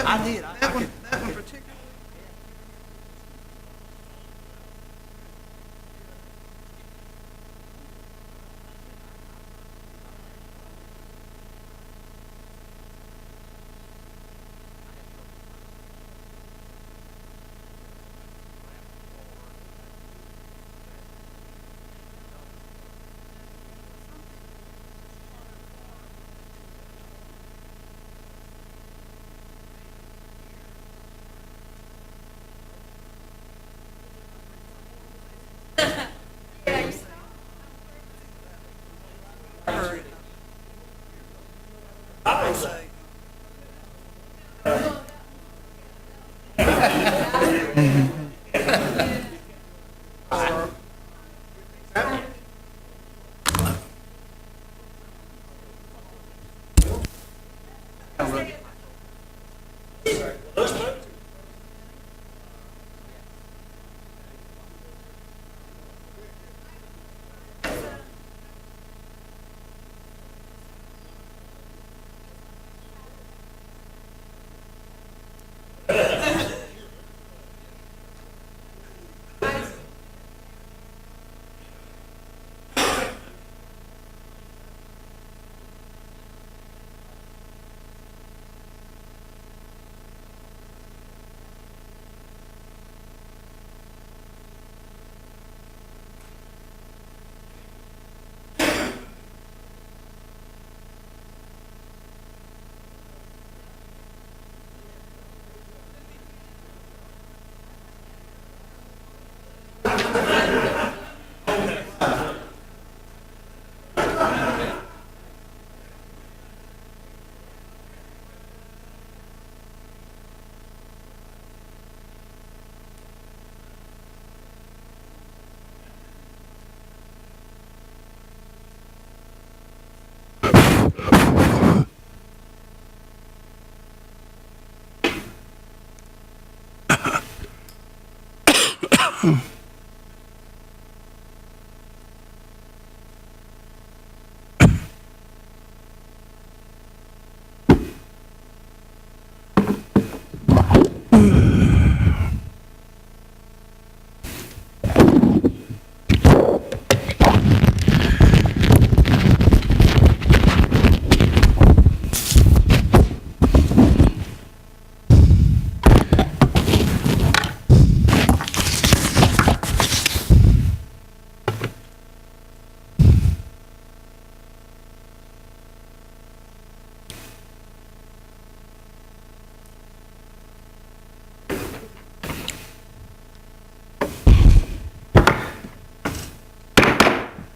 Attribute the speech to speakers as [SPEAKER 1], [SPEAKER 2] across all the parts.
[SPEAKER 1] I did. That one particularly.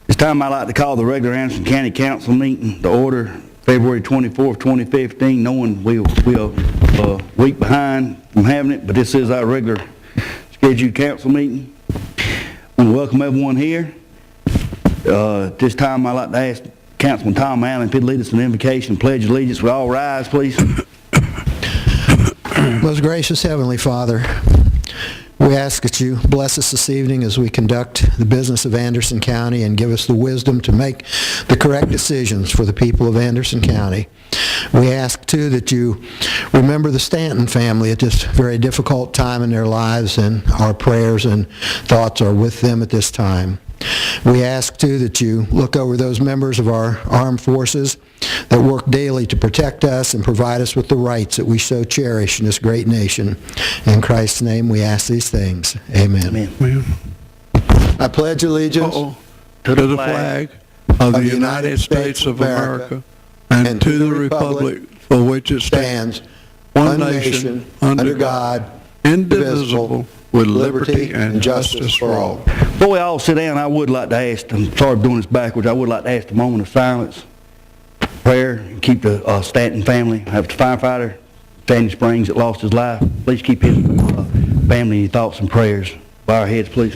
[SPEAKER 2] It's time I'd like to call the regular Anderson County Council meeting to order February 24th, 2015, knowing we're a week behind from having it, but this is our regular scheduled council meeting. I want to welcome everyone here. At this time I'd like to ask Councilman Tom Allen if he'd lead us in an invocation, pledge allegiance. Would all rise, please?
[SPEAKER 3] Most gracious Heavenly Father, we ask that you bless us this evening as we conduct the business of Anderson County and give us the wisdom to make the correct decisions for the people of Anderson County. We ask, too, that you remember the Stanton family at this very difficult time in their lives, and our prayers and thoughts are with them at this time. We ask, too, that you look over those members of our armed forces that work daily to protect us and provide us with the rights that we so cherish in this great nation. In Christ's name we ask these things. Amen.
[SPEAKER 2] Amen.
[SPEAKER 3] I pledge allegiance
[SPEAKER 4] to the flag of the United States of America and to the republic for which it stands, one nation, under God, indivisible, with liberty and justice for all.
[SPEAKER 2] Before we all sit down, I would like to ask, I'm sorry for doing this backwards, I would like to ask a moment of silence, prayer, and keep the Stanton family, have the firefighter, Sandy Springs, that lost his life. Please keep his family in your thoughts and prayers. Bow our heads, please.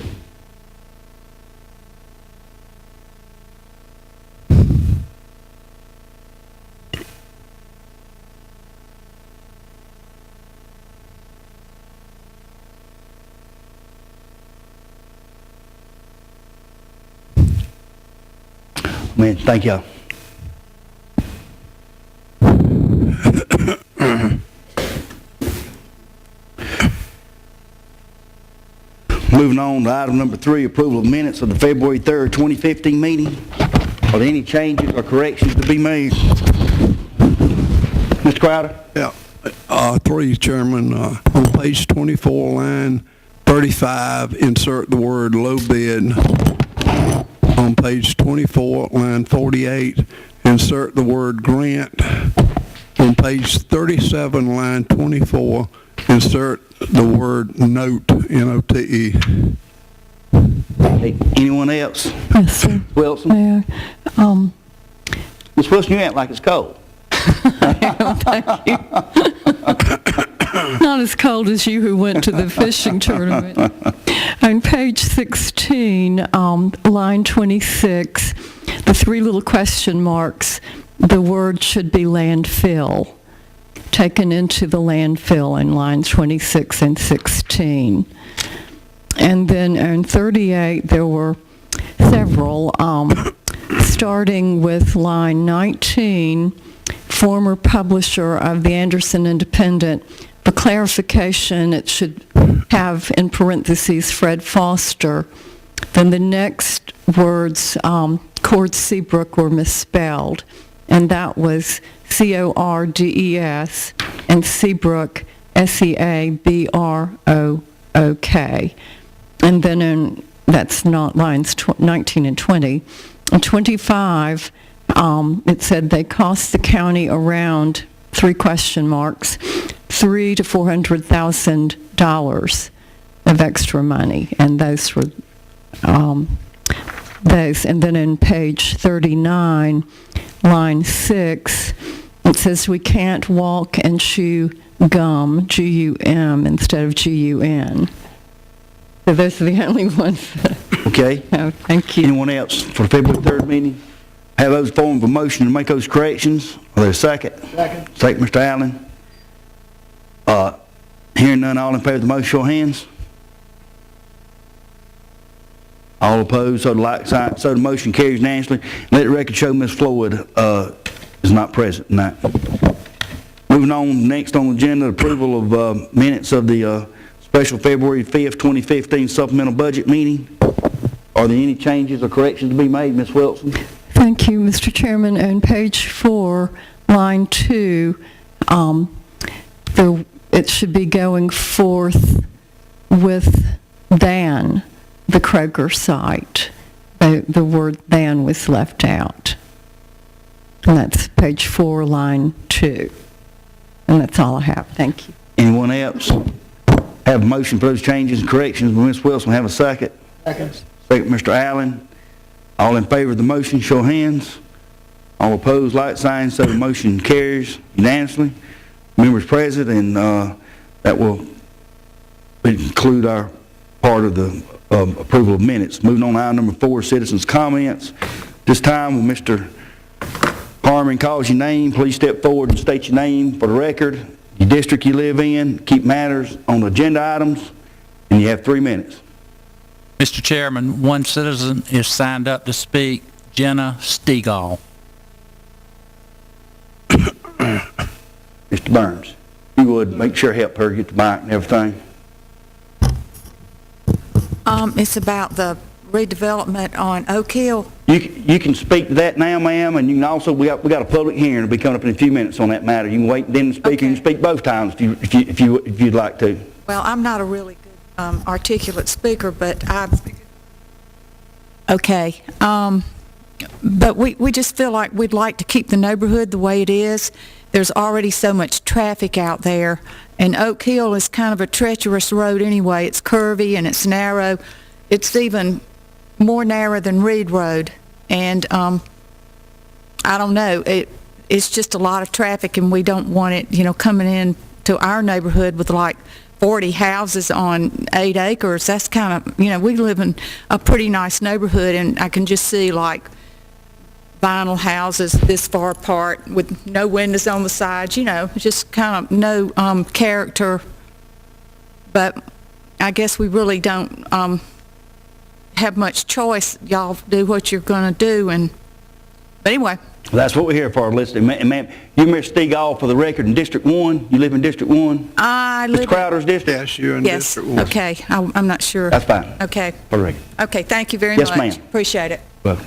[SPEAKER 2] Man, thank y'all. Moving on to item number 3, approval of minutes of the February 3rd, 2015 meeting. Are there any changes or corrections to be made? Mr. Crowder?
[SPEAKER 4] Yeah, 3, Chairman. On page 24, line 35, insert the word low bid. On page 24, line 48, insert the word grant. On page 37, line 24, insert the word note, N-O-T-E.
[SPEAKER 2] Hey, anyone else?
[SPEAKER 5] Yes, sir.
[SPEAKER 2] Wilson?
[SPEAKER 5] Mayor,
[SPEAKER 2] Ms. Wilson, you act like it's cold.
[SPEAKER 5] not as cold as you who went to the fishing tournament. On page 16, line 26, the 3 little question marks, the word should be landfill, taken into the landfill in lines 26 and 16. And then on 38, there were several, starting with line 19, former publisher of the Anderson Independent. For clarification, it should have in parentheses Fred Foster. Then the next words, Cord Seabrook, were misspelled, and that was C-O-R-D-E-S and Seabrook, S-E-A-B-R-O-O-K. And then that's not lines 19 and 20. On 25, it said they cost the county around 3 question marks, $300,000 to $400,000 of extra money, and those were those. And then in page 39, line 6, it says we can't walk and chew gum, G-U-M, instead of G-U-N. So those are the only ones.
[SPEAKER 2] Okay.
[SPEAKER 5] Oh, thank you.
[SPEAKER 2] Anyone else for the February 3rd meeting? Have those form of a motion to make those corrections? Are there a second? Second. Second, Mr. Allen. Hearing none, all in favor of the motion, show of hands. All opposed, so the like sign, so the motion carries unanimously. Let the record show Ms. Floyd is not present tonight. Moving on, next on the agenda, approval of minutes of the special February 5th, 2015 supplemental budget meeting. Are there any changes or corrections to be made, Ms. Wilson?
[SPEAKER 5] Thank you, Mr. Chairman. On page 4, line 2, it should be going forth with than the Kroger site. The word than was left out. And that's page 4, line 2. And that's all I have. Thank you.
[SPEAKER 2] Anyone else? Have a motion for those changes and corrections. Ms. Wilson, have a second. Second. Second, Mr. Allen. All in favor of the motion, show of hands. All opposed, like sign, so the motion carries unanimously. Members present, and that will conclude our part of the approval of minutes. Moving on to item number 4, citizens' comments. This time, when Mr. Harmon calls your name, please step forward and state your name for the record, your district you live in, keep matters on agenda items, and you have 3 minutes.
[SPEAKER 6] Mr. Chairman, one citizen is signed up to speak, Jenna Stegall.
[SPEAKER 2] Mr. Burns, you would make sure help her get the mic and everything.
[SPEAKER 1] It's about the redevelopment on Oak Hill.
[SPEAKER 2] You can speak to that now, ma'am, and you can also, we got a public hearing that'll be coming up in a few minutes on that matter. You can wait and then speak, okay. You can speak both times if you'd like to.
[SPEAKER 1] Well, I'm not a really good articulate speaker, but okay. But we just feel like we'd like to keep the neighborhood the way it is. There's already so much traffic out there, and Oak Hill is kind of a treacherous road anyway. It's curvy and it's narrow. It's even more narrow than Reed Road, and I don't know. It's just a lot of traffic, and we don't want it, coming in to our neighborhood with like 40 houses on 8 acres. That's kind of, we live in a pretty nice neighborhood, and I can just see like vinyl houses this far apart with no windows on the sides, just kind of no character. But I guess we really don't have much choice. Y'all do what you're going to do. But anyway,
[SPEAKER 2] That's what we're here for, listening. And ma'am, you Mr. Stegall for the record in District 1? You live in District 1?
[SPEAKER 1] I
[SPEAKER 2] Mr.
[SPEAKER 1] live...
[SPEAKER 2] Crowder's district?
[SPEAKER 4] Yes, you're in
[SPEAKER 1] Yes,
[SPEAKER 4] District 1.
[SPEAKER 1] okay. I'm not sure.
[SPEAKER 2] That's fine.
[SPEAKER 1] Okay.
[SPEAKER 2] For the record.
[SPEAKER 1] Okay, thank you very
[SPEAKER 2] Yes,
[SPEAKER 1] much.
[SPEAKER 2] ma'am.
[SPEAKER 1] Appreciate it.
[SPEAKER 2] Well,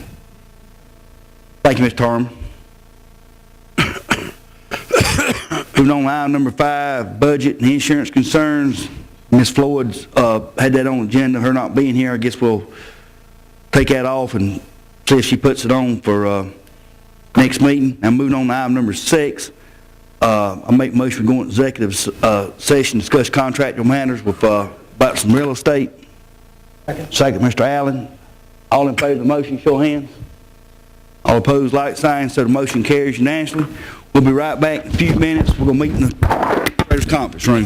[SPEAKER 2] thank you, Mr. Harmon. Moving on to item number 5, budget and insurance concerns. Ms. Floyd's had that on the agenda. Her not being here, I guess we'll take that off and see if she puts it on for next meeting. Now moving on to item number 6. I'll make a motion to go into executive session, discuss contractual matters with about some real estate. Second, Mr. Allen. All in favor of the motion, show of hands. All opposed, like sign, so the motion carries unanimously. We'll be right back in a few minutes. We're going to meet in the Treasurer's conference room.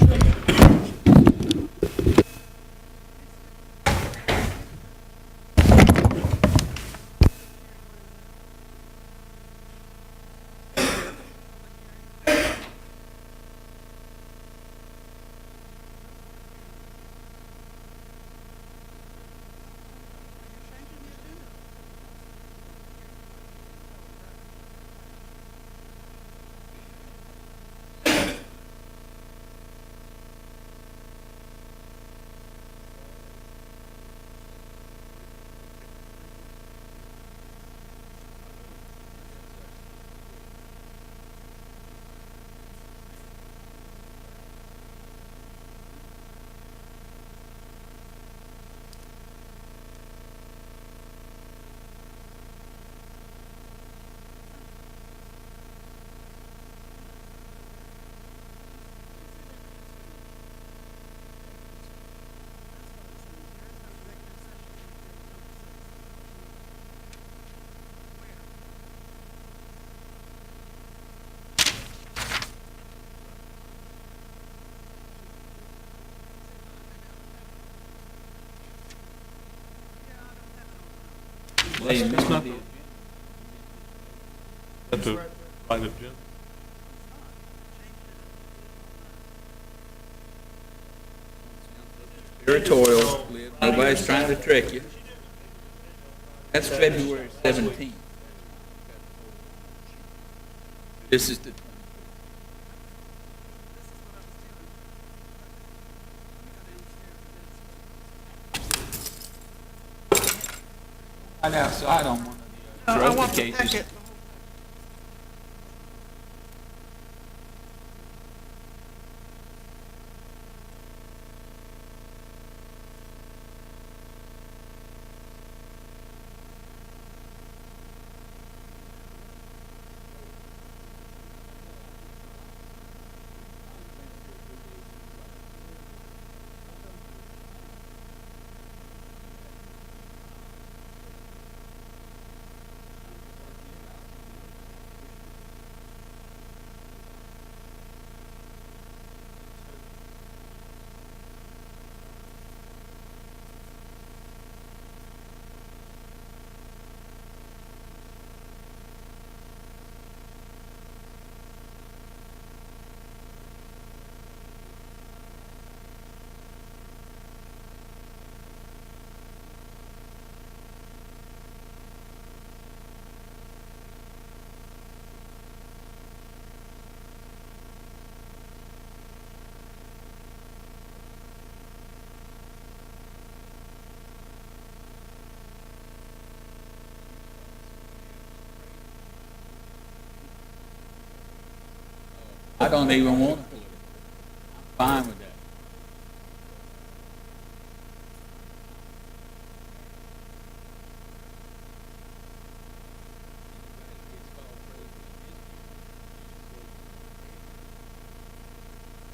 [SPEAKER 7] It's not. That's a right agenda.
[SPEAKER 8] Territorial, nobody's trying to trick you. That's February 17th. This is the... I know, so I don't want to throw the cases. I don't even want to. I'm fine with that.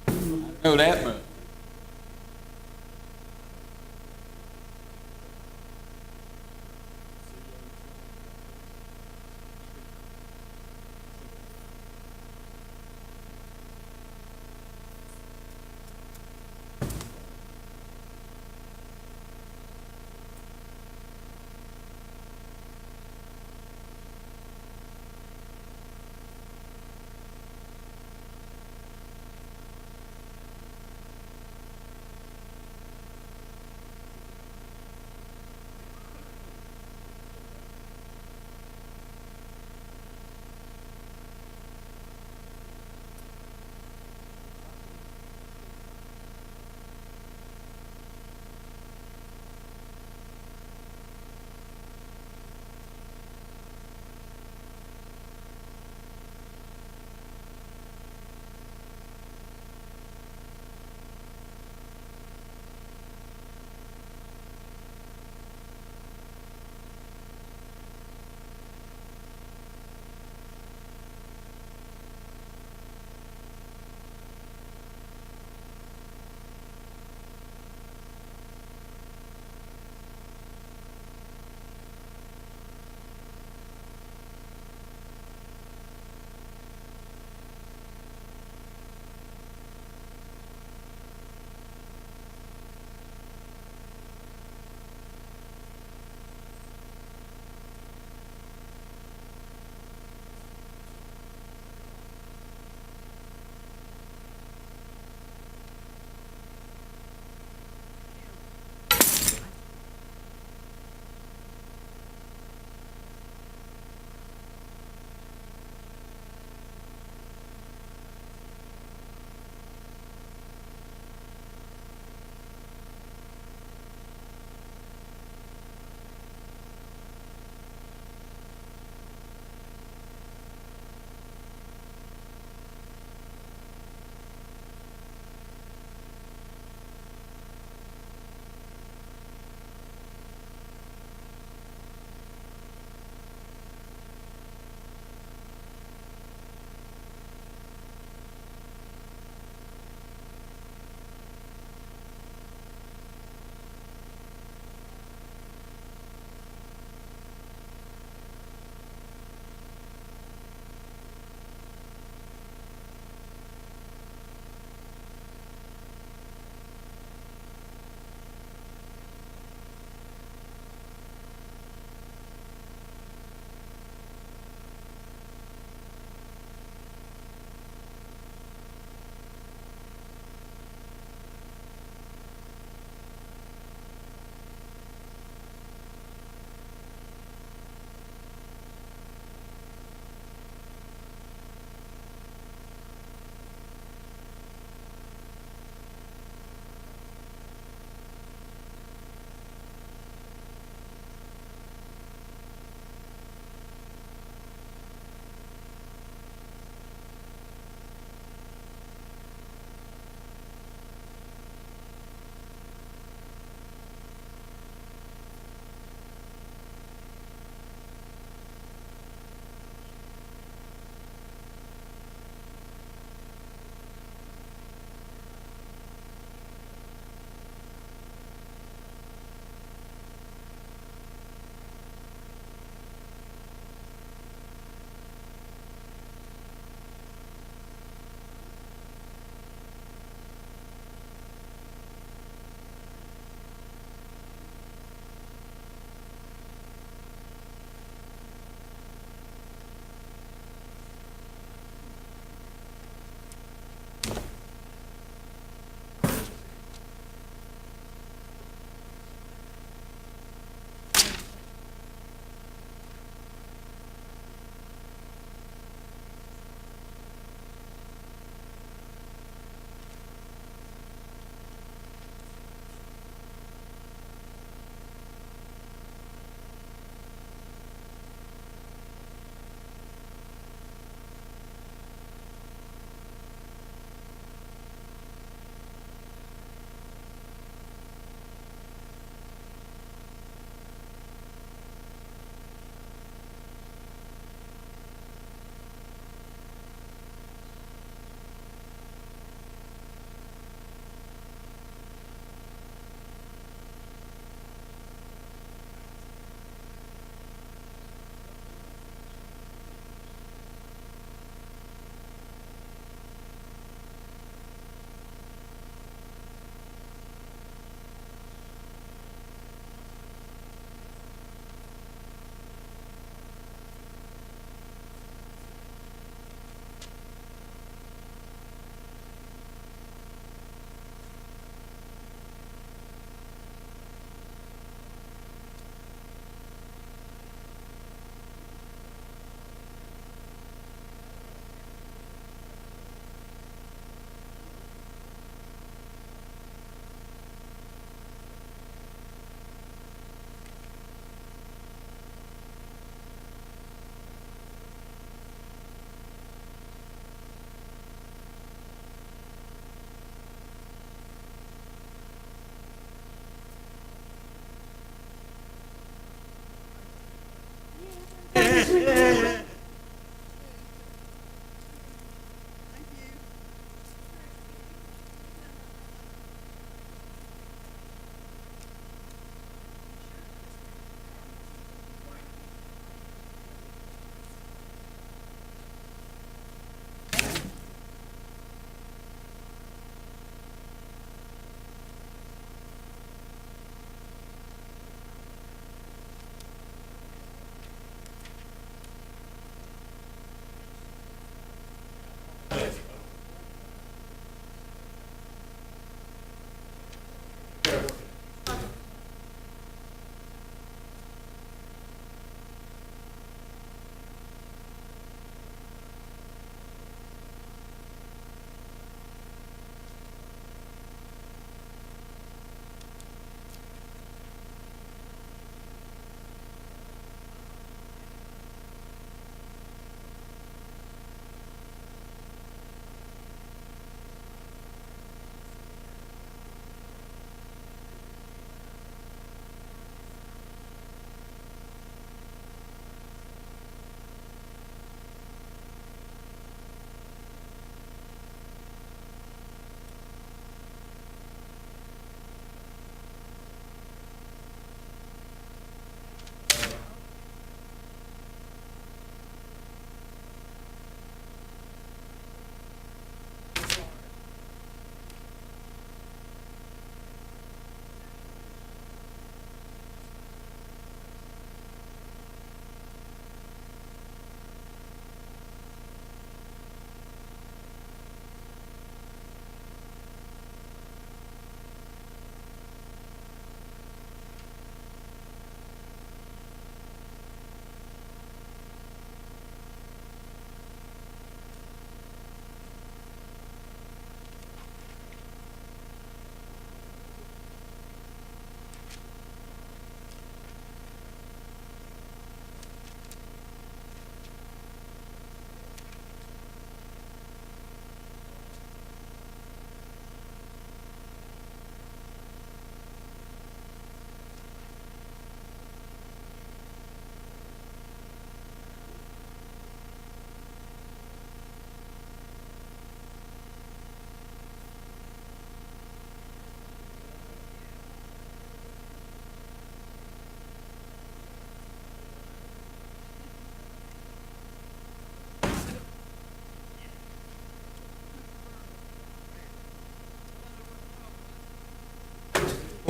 [SPEAKER 8] I know that much.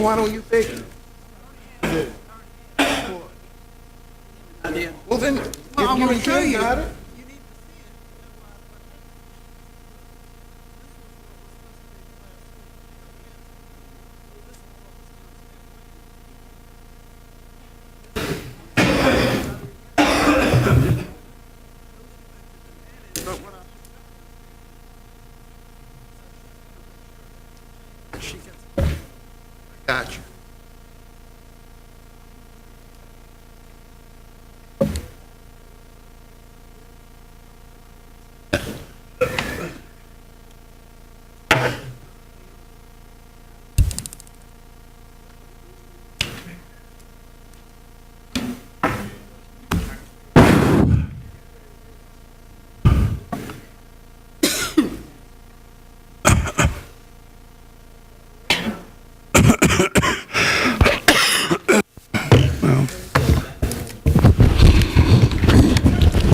[SPEAKER 4] Why don't you fix it? Well, then, I'm going to show you. Got you.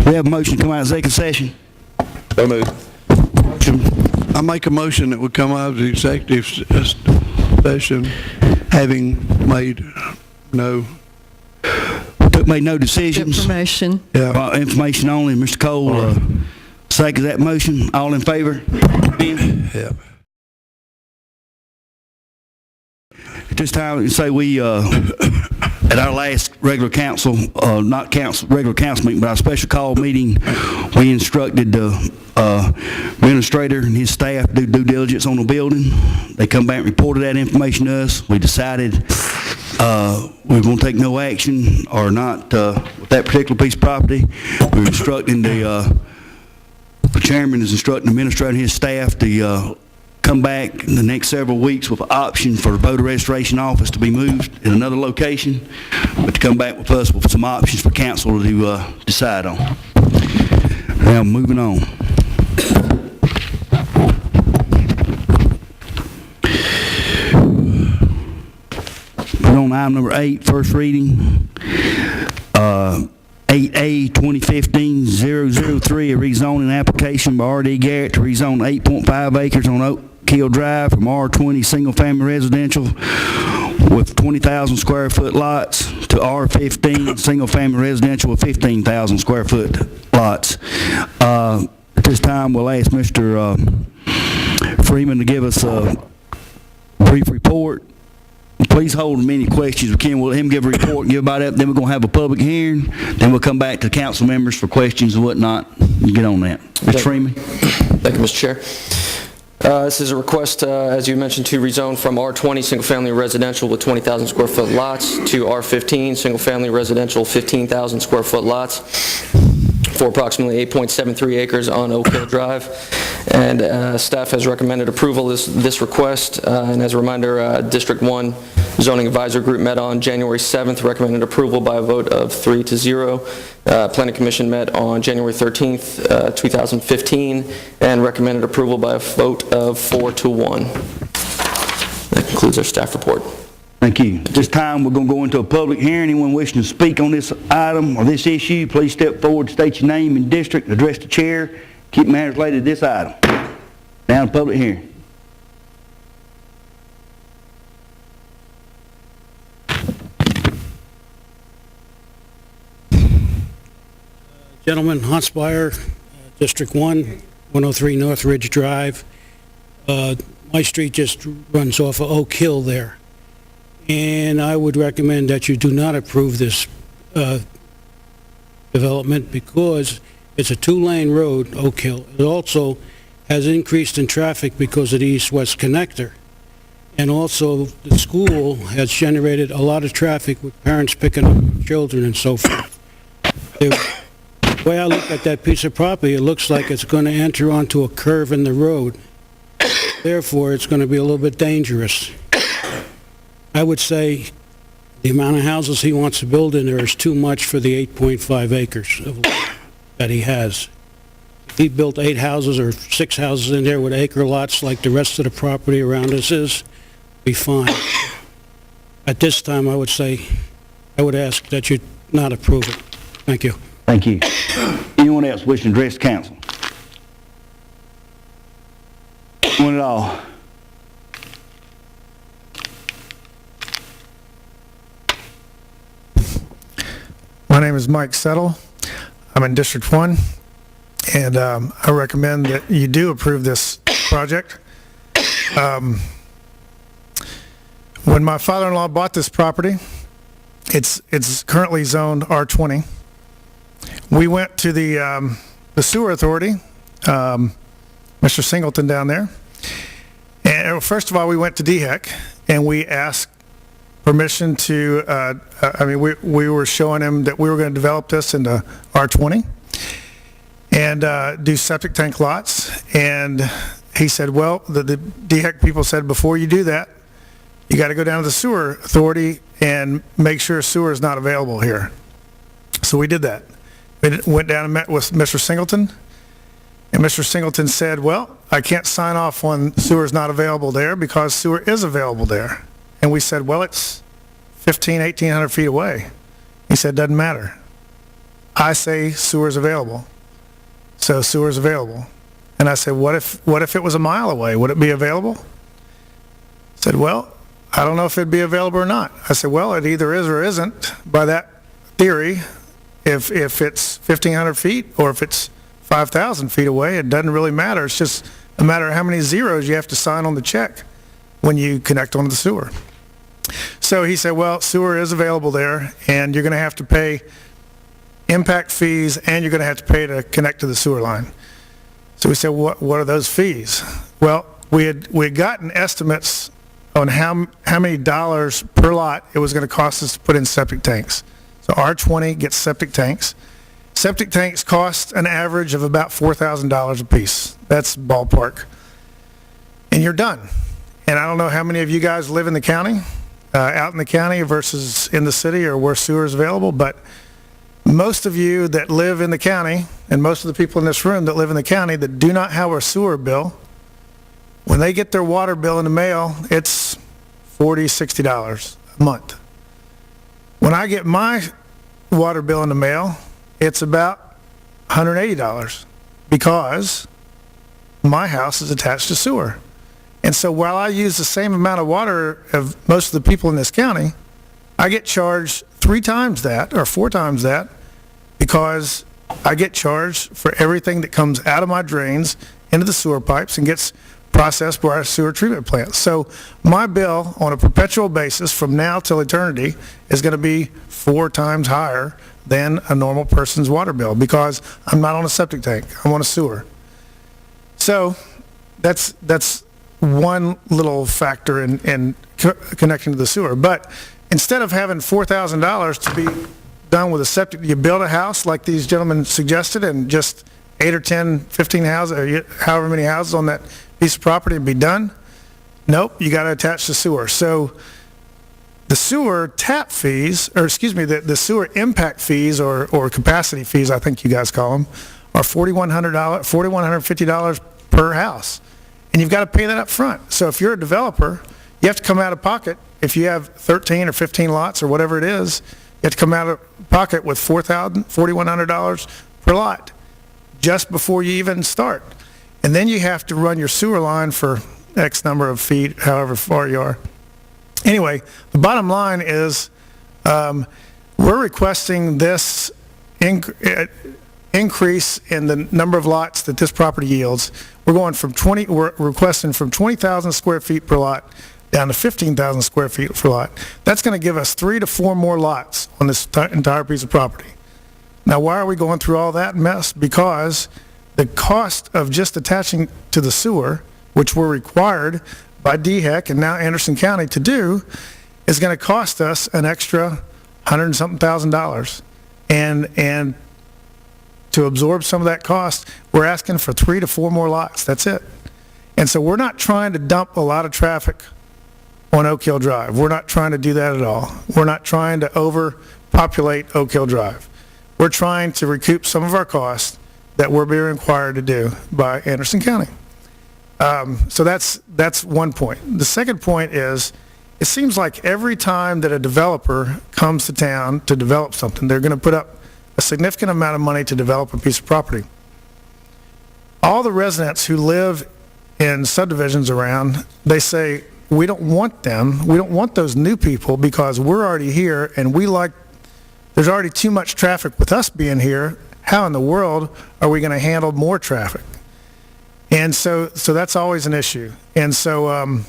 [SPEAKER 2] We have a motion to come out of executive session.
[SPEAKER 9] So moved.
[SPEAKER 4] I make a motion that would come out of the executive session having made no
[SPEAKER 2] Made no decisions.
[SPEAKER 5] Information.
[SPEAKER 2] Information only. Mr. Cole, seconds that motion. All in favor? Ben?
[SPEAKER 4] Yeah.
[SPEAKER 2] At this time, you say we, at our last regular council, regular council meeting, but our special call meeting, we instructed the administrator and his staff to do due diligence on the building. They come back and reported that information to us. We decided we were going to take no action or not with that particular piece of property. We were instructing the chairman is instructing the administrator and his staff to come back in the next several weeks with an option for the voter registration office to be moved in another location, but to come back with us with some options for council to decide on. Now, moving on. Put on item number 8, first reading. 8A 2015-003, a rezoning application by R.D. Garrett to rezone 8.5 acres on Oak Hill Drive from R20 single-family residential with 20,000 square foot lots to R15 single-family residential with 15,000 square foot lots. At this time, we'll ask Mr. Freeman to give us a brief report. Please hold as many questions as we can. We'll let him give a report and give about that. Then we're going to have a public hearing. Then we'll come back to council members for questions and whatnot. You get on that. Mr. Freeman.
[SPEAKER 10] Thank you, Mr. Chair. This is a request, as you mentioned, to rezone from R20 single-family residential with 20,000 square foot lots to R15 single-family residential 15,000 square foot lots for approximately 8.73 acres on Oak Hill Drive. And staff has recommended approval of this request. And as a reminder, District 1 Zoning Advisor Group met on January 7th, recommended approval by a vote of 3-0. Planning Commission met on January 13th, 2015, and recommended approval by a vote of 4-1. That concludes our staff report.
[SPEAKER 2] Thank you. At this time, we're going to go into a public hearing. Anyone wishing to speak on this item or this issue, please step forward, state your name and district, and address the chair. Keep matters related to this item. Now in public hearing.
[SPEAKER 11] Gentlemen, Huntsmeyer, District 1, 103 North Ridge Drive. My street just runs off of Oak Hill there. And I would recommend that you do not approve this development because it's a two-lane road, Oak Hill. It also has increased in traffic because of the east-west connector. And also, the school has generated a lot of traffic with parents picking up children and so forth. The way I look at that piece of property, it looks like it's going to enter onto a curve in the road. Therefore, it's going to be a little bit dangerous. I would say the amount of houses he wants to build in there is too much for the 8.5 acres of land that he has. If he built 8 houses or 6 houses in there with acre lots like the rest of the property around us is, be fine. At this time, I would ask that you not approve it. Thank you.
[SPEAKER 2] Thank you. Anyone else wishing to address the council? Anyone at all?
[SPEAKER 9] name is Mike Settle. I'm in District 1, and I recommend that you do approve this project. When my father-in-law bought this property, it's currently zoned R20. We went to the sewer authority, Mr. Singleton down there, and first of all, we went to DHEC, and we asked permission to, we were showing him that we were going to develop this into R20 and do septic tank lots, and he said, well, the DHEC people said, before you do that, you got to go down to the sewer authority and make sure sewer is not available here. So we did that. We went down and met with Mr. Singleton, and Mr. Singleton said, well, I can't sign off on sewer is not available there because sewer is available there. And we said, well, it's 1,800 feet away. He said, doesn't matter. I say sewer is available. So sewer is available. And I said, what if it was a mile away? Would it be available? He said, well, I don't know if it'd be available or not. I said, well, it either is or isn't. By that theory, if it's 1,500 feet or if it's 5,000 feet away, it doesn't really matter. It's just a matter of how many zeros you have to sign on the check when you connect onto the sewer. So he said, well, sewer is available there, and you're going to have to pay impact fees, and you're going to have to pay to connect to the sewer line. So we said, what are those fees? Well, we had gotten estimates on how many dollars per lot it was going to cost us to put in septic tanks. So R20 gets septic tanks. Septic tanks cost an average of about $4,000 a piece. That's ballpark. And you're done. And I don't know how many of you guys live in the county, out in the county versus in the city or where sewer is available, but most of you that live in the county, and most of the people in this room that live in the county that do not have a sewer bill, when they get their water bill in the mail, it's $40, $60 a month. When I get my water bill in the mail, it's about $180 because my house is attached to sewer. And so while I use the same amount of water of most of the people in this county, I get charged 3 times that or 4 times that because I get charged for everything that comes out of my drains into the sewer pipes and gets processed by our sewer treatment plant. So my bill on a perpetual basis from now till eternity is going to be 4 times higher than a normal person's water bill because I'm not on a septic tank, I'm on a sewer. So that's one little factor in connection to the sewer. But instead of having $4,000 to be done with a septic, you build a house like these gentlemen suggested and just 8 or 10, 15 houses, or however many houses on that piece of property and be done. Nope, you got to attach the sewer. So the sewer tap fees, or excuse me, the sewer impact fees or capacity fees, I think you guys call them, are $4,150 per house. And you've got to pay that up front. So if you're a developer, you have to come out of pocket. If you have 13 or 15 lots or whatever it is, you have to come out of pocket with $4,100 per lot just before you even start. And then you have to run your sewer line for X number of feet, however far you are. Anyway, the bottom line is we're requesting this increase in the number of lots that this property yields. We're requesting from 20,000 square feet per lot down to 15,000 square feet per lot. That's going to give us 3 to 4 more lots on this entire piece of property. Now, why are we going through all that mess? Because the cost of just attaching to the sewer, which we're required by DHEC and now Anderson County to do, is going to cost us an extra $100-something thousand. And to absorb some of that cost, we're asking for 3 to 4 more lots. That's it. And so we're not trying to dump a lot of traffic on Oak Hill Drive. We're not trying to do that at all. We're not trying to overpopulate Oak Hill Drive. We're trying to recoup some of our costs that we're being required to do by Anderson County. So that's one point. The second point is, it seems like every time that a developer comes to town to develop something, they're going to put up a significant amount of money to develop a piece of property. All the residents who live in subdivisions around, they say, we don't want them, we don't want those new people because we're already here and we like there's already too much traffic with us being here. How in the world are we going to handle more traffic? And so that's always an issue. And so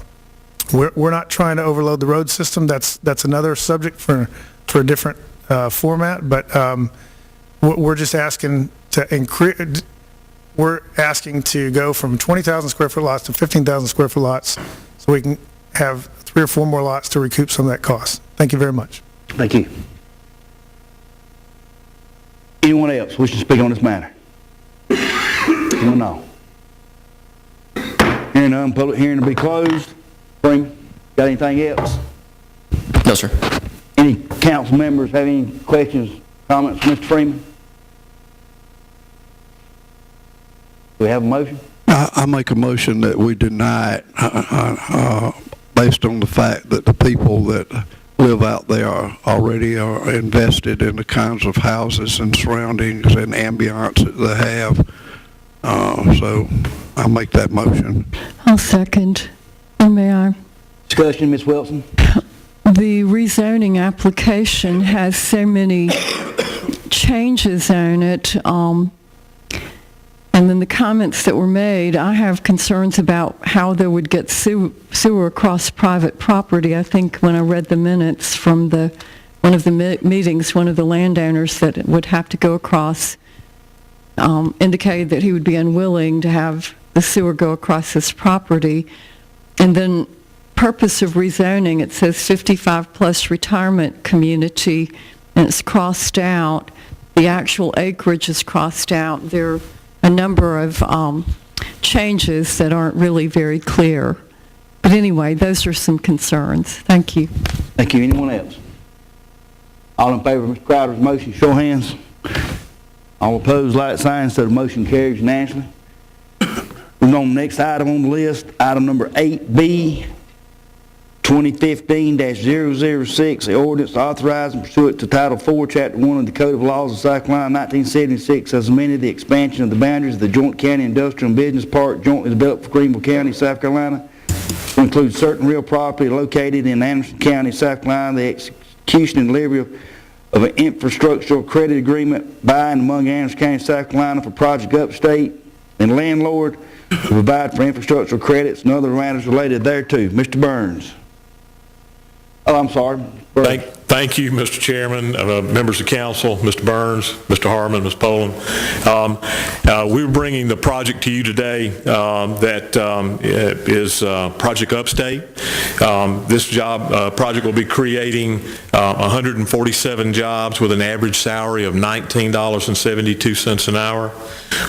[SPEAKER 9] we're not trying to overload the road system. That's another subject for a different format. But we're just asking to increase. We're asking to go from 20,000 square foot lots to 15,000 square foot lots, so we can have 3 or 4 more lots to recoup some of that cost. Thank you very much.
[SPEAKER 2] Thank you. Anyone else wishing to speak on this matter? Anyone know? Hearing none, public hearing to be closed. Freeman, got anything else?
[SPEAKER 10] No, sir.
[SPEAKER 2] Any council members have any questions, comments for Mr. Freeman? Do we have a motion?
[SPEAKER 4] I make a motion that we deny it based on the fact that the people that live out there already are invested in the kinds of houses and surroundings and ambiance that they have. So I'll make that motion.
[SPEAKER 5] I'll second. And may I?
[SPEAKER 2] Discussion, Ms. Wilson?
[SPEAKER 5] The rezoning application has so many changes on it, and then the comments that were made, I have concerns about how they would get sewer across private property. I think when I read the minutes from one of the meetings, one of the landowners that would have to go across indicated that he would be unwilling to have the sewer go across his property. And then purpose of rezoning, it says 55 plus retirement community, and it's crossed out. The actual acreage is crossed out. There are a number of changes that aren't really very clear. But anyway, those are some concerns. Thank you.
[SPEAKER 2] Thank you. Anyone else? All in favor of Mr. Crowder's motion, show of hands. All opposed, like sign, so the motion carries unanimously. We're on the next item on the list, item number 8B, 2015-006, the ordinance authorizing pursuant to Title 4, Chapter 1 of the Code of Laws of South Carolina, 1976, as amended the expansion of the boundaries of the Joint County Industrial and Business Park jointly developed for Greenville County, South Carolina, to include certain real property located in Anderson County, South Carolina, the execution and delivery of an infrastructural credit agreement by and among Anderson County, South Carolina for Project Upstate, and landlord to provide for infrastructural credits and other matters related thereto. Mr. Burns. Oh, I'm sorry.
[SPEAKER 7] Thank you, Mr. Chairman, members of council, Mr. Burns, Mr. Harmon, Ms. Poland. We're bringing the project to you today that is Project Upstate. This project will be creating 147 jobs with an average salary of $19.72 an hour,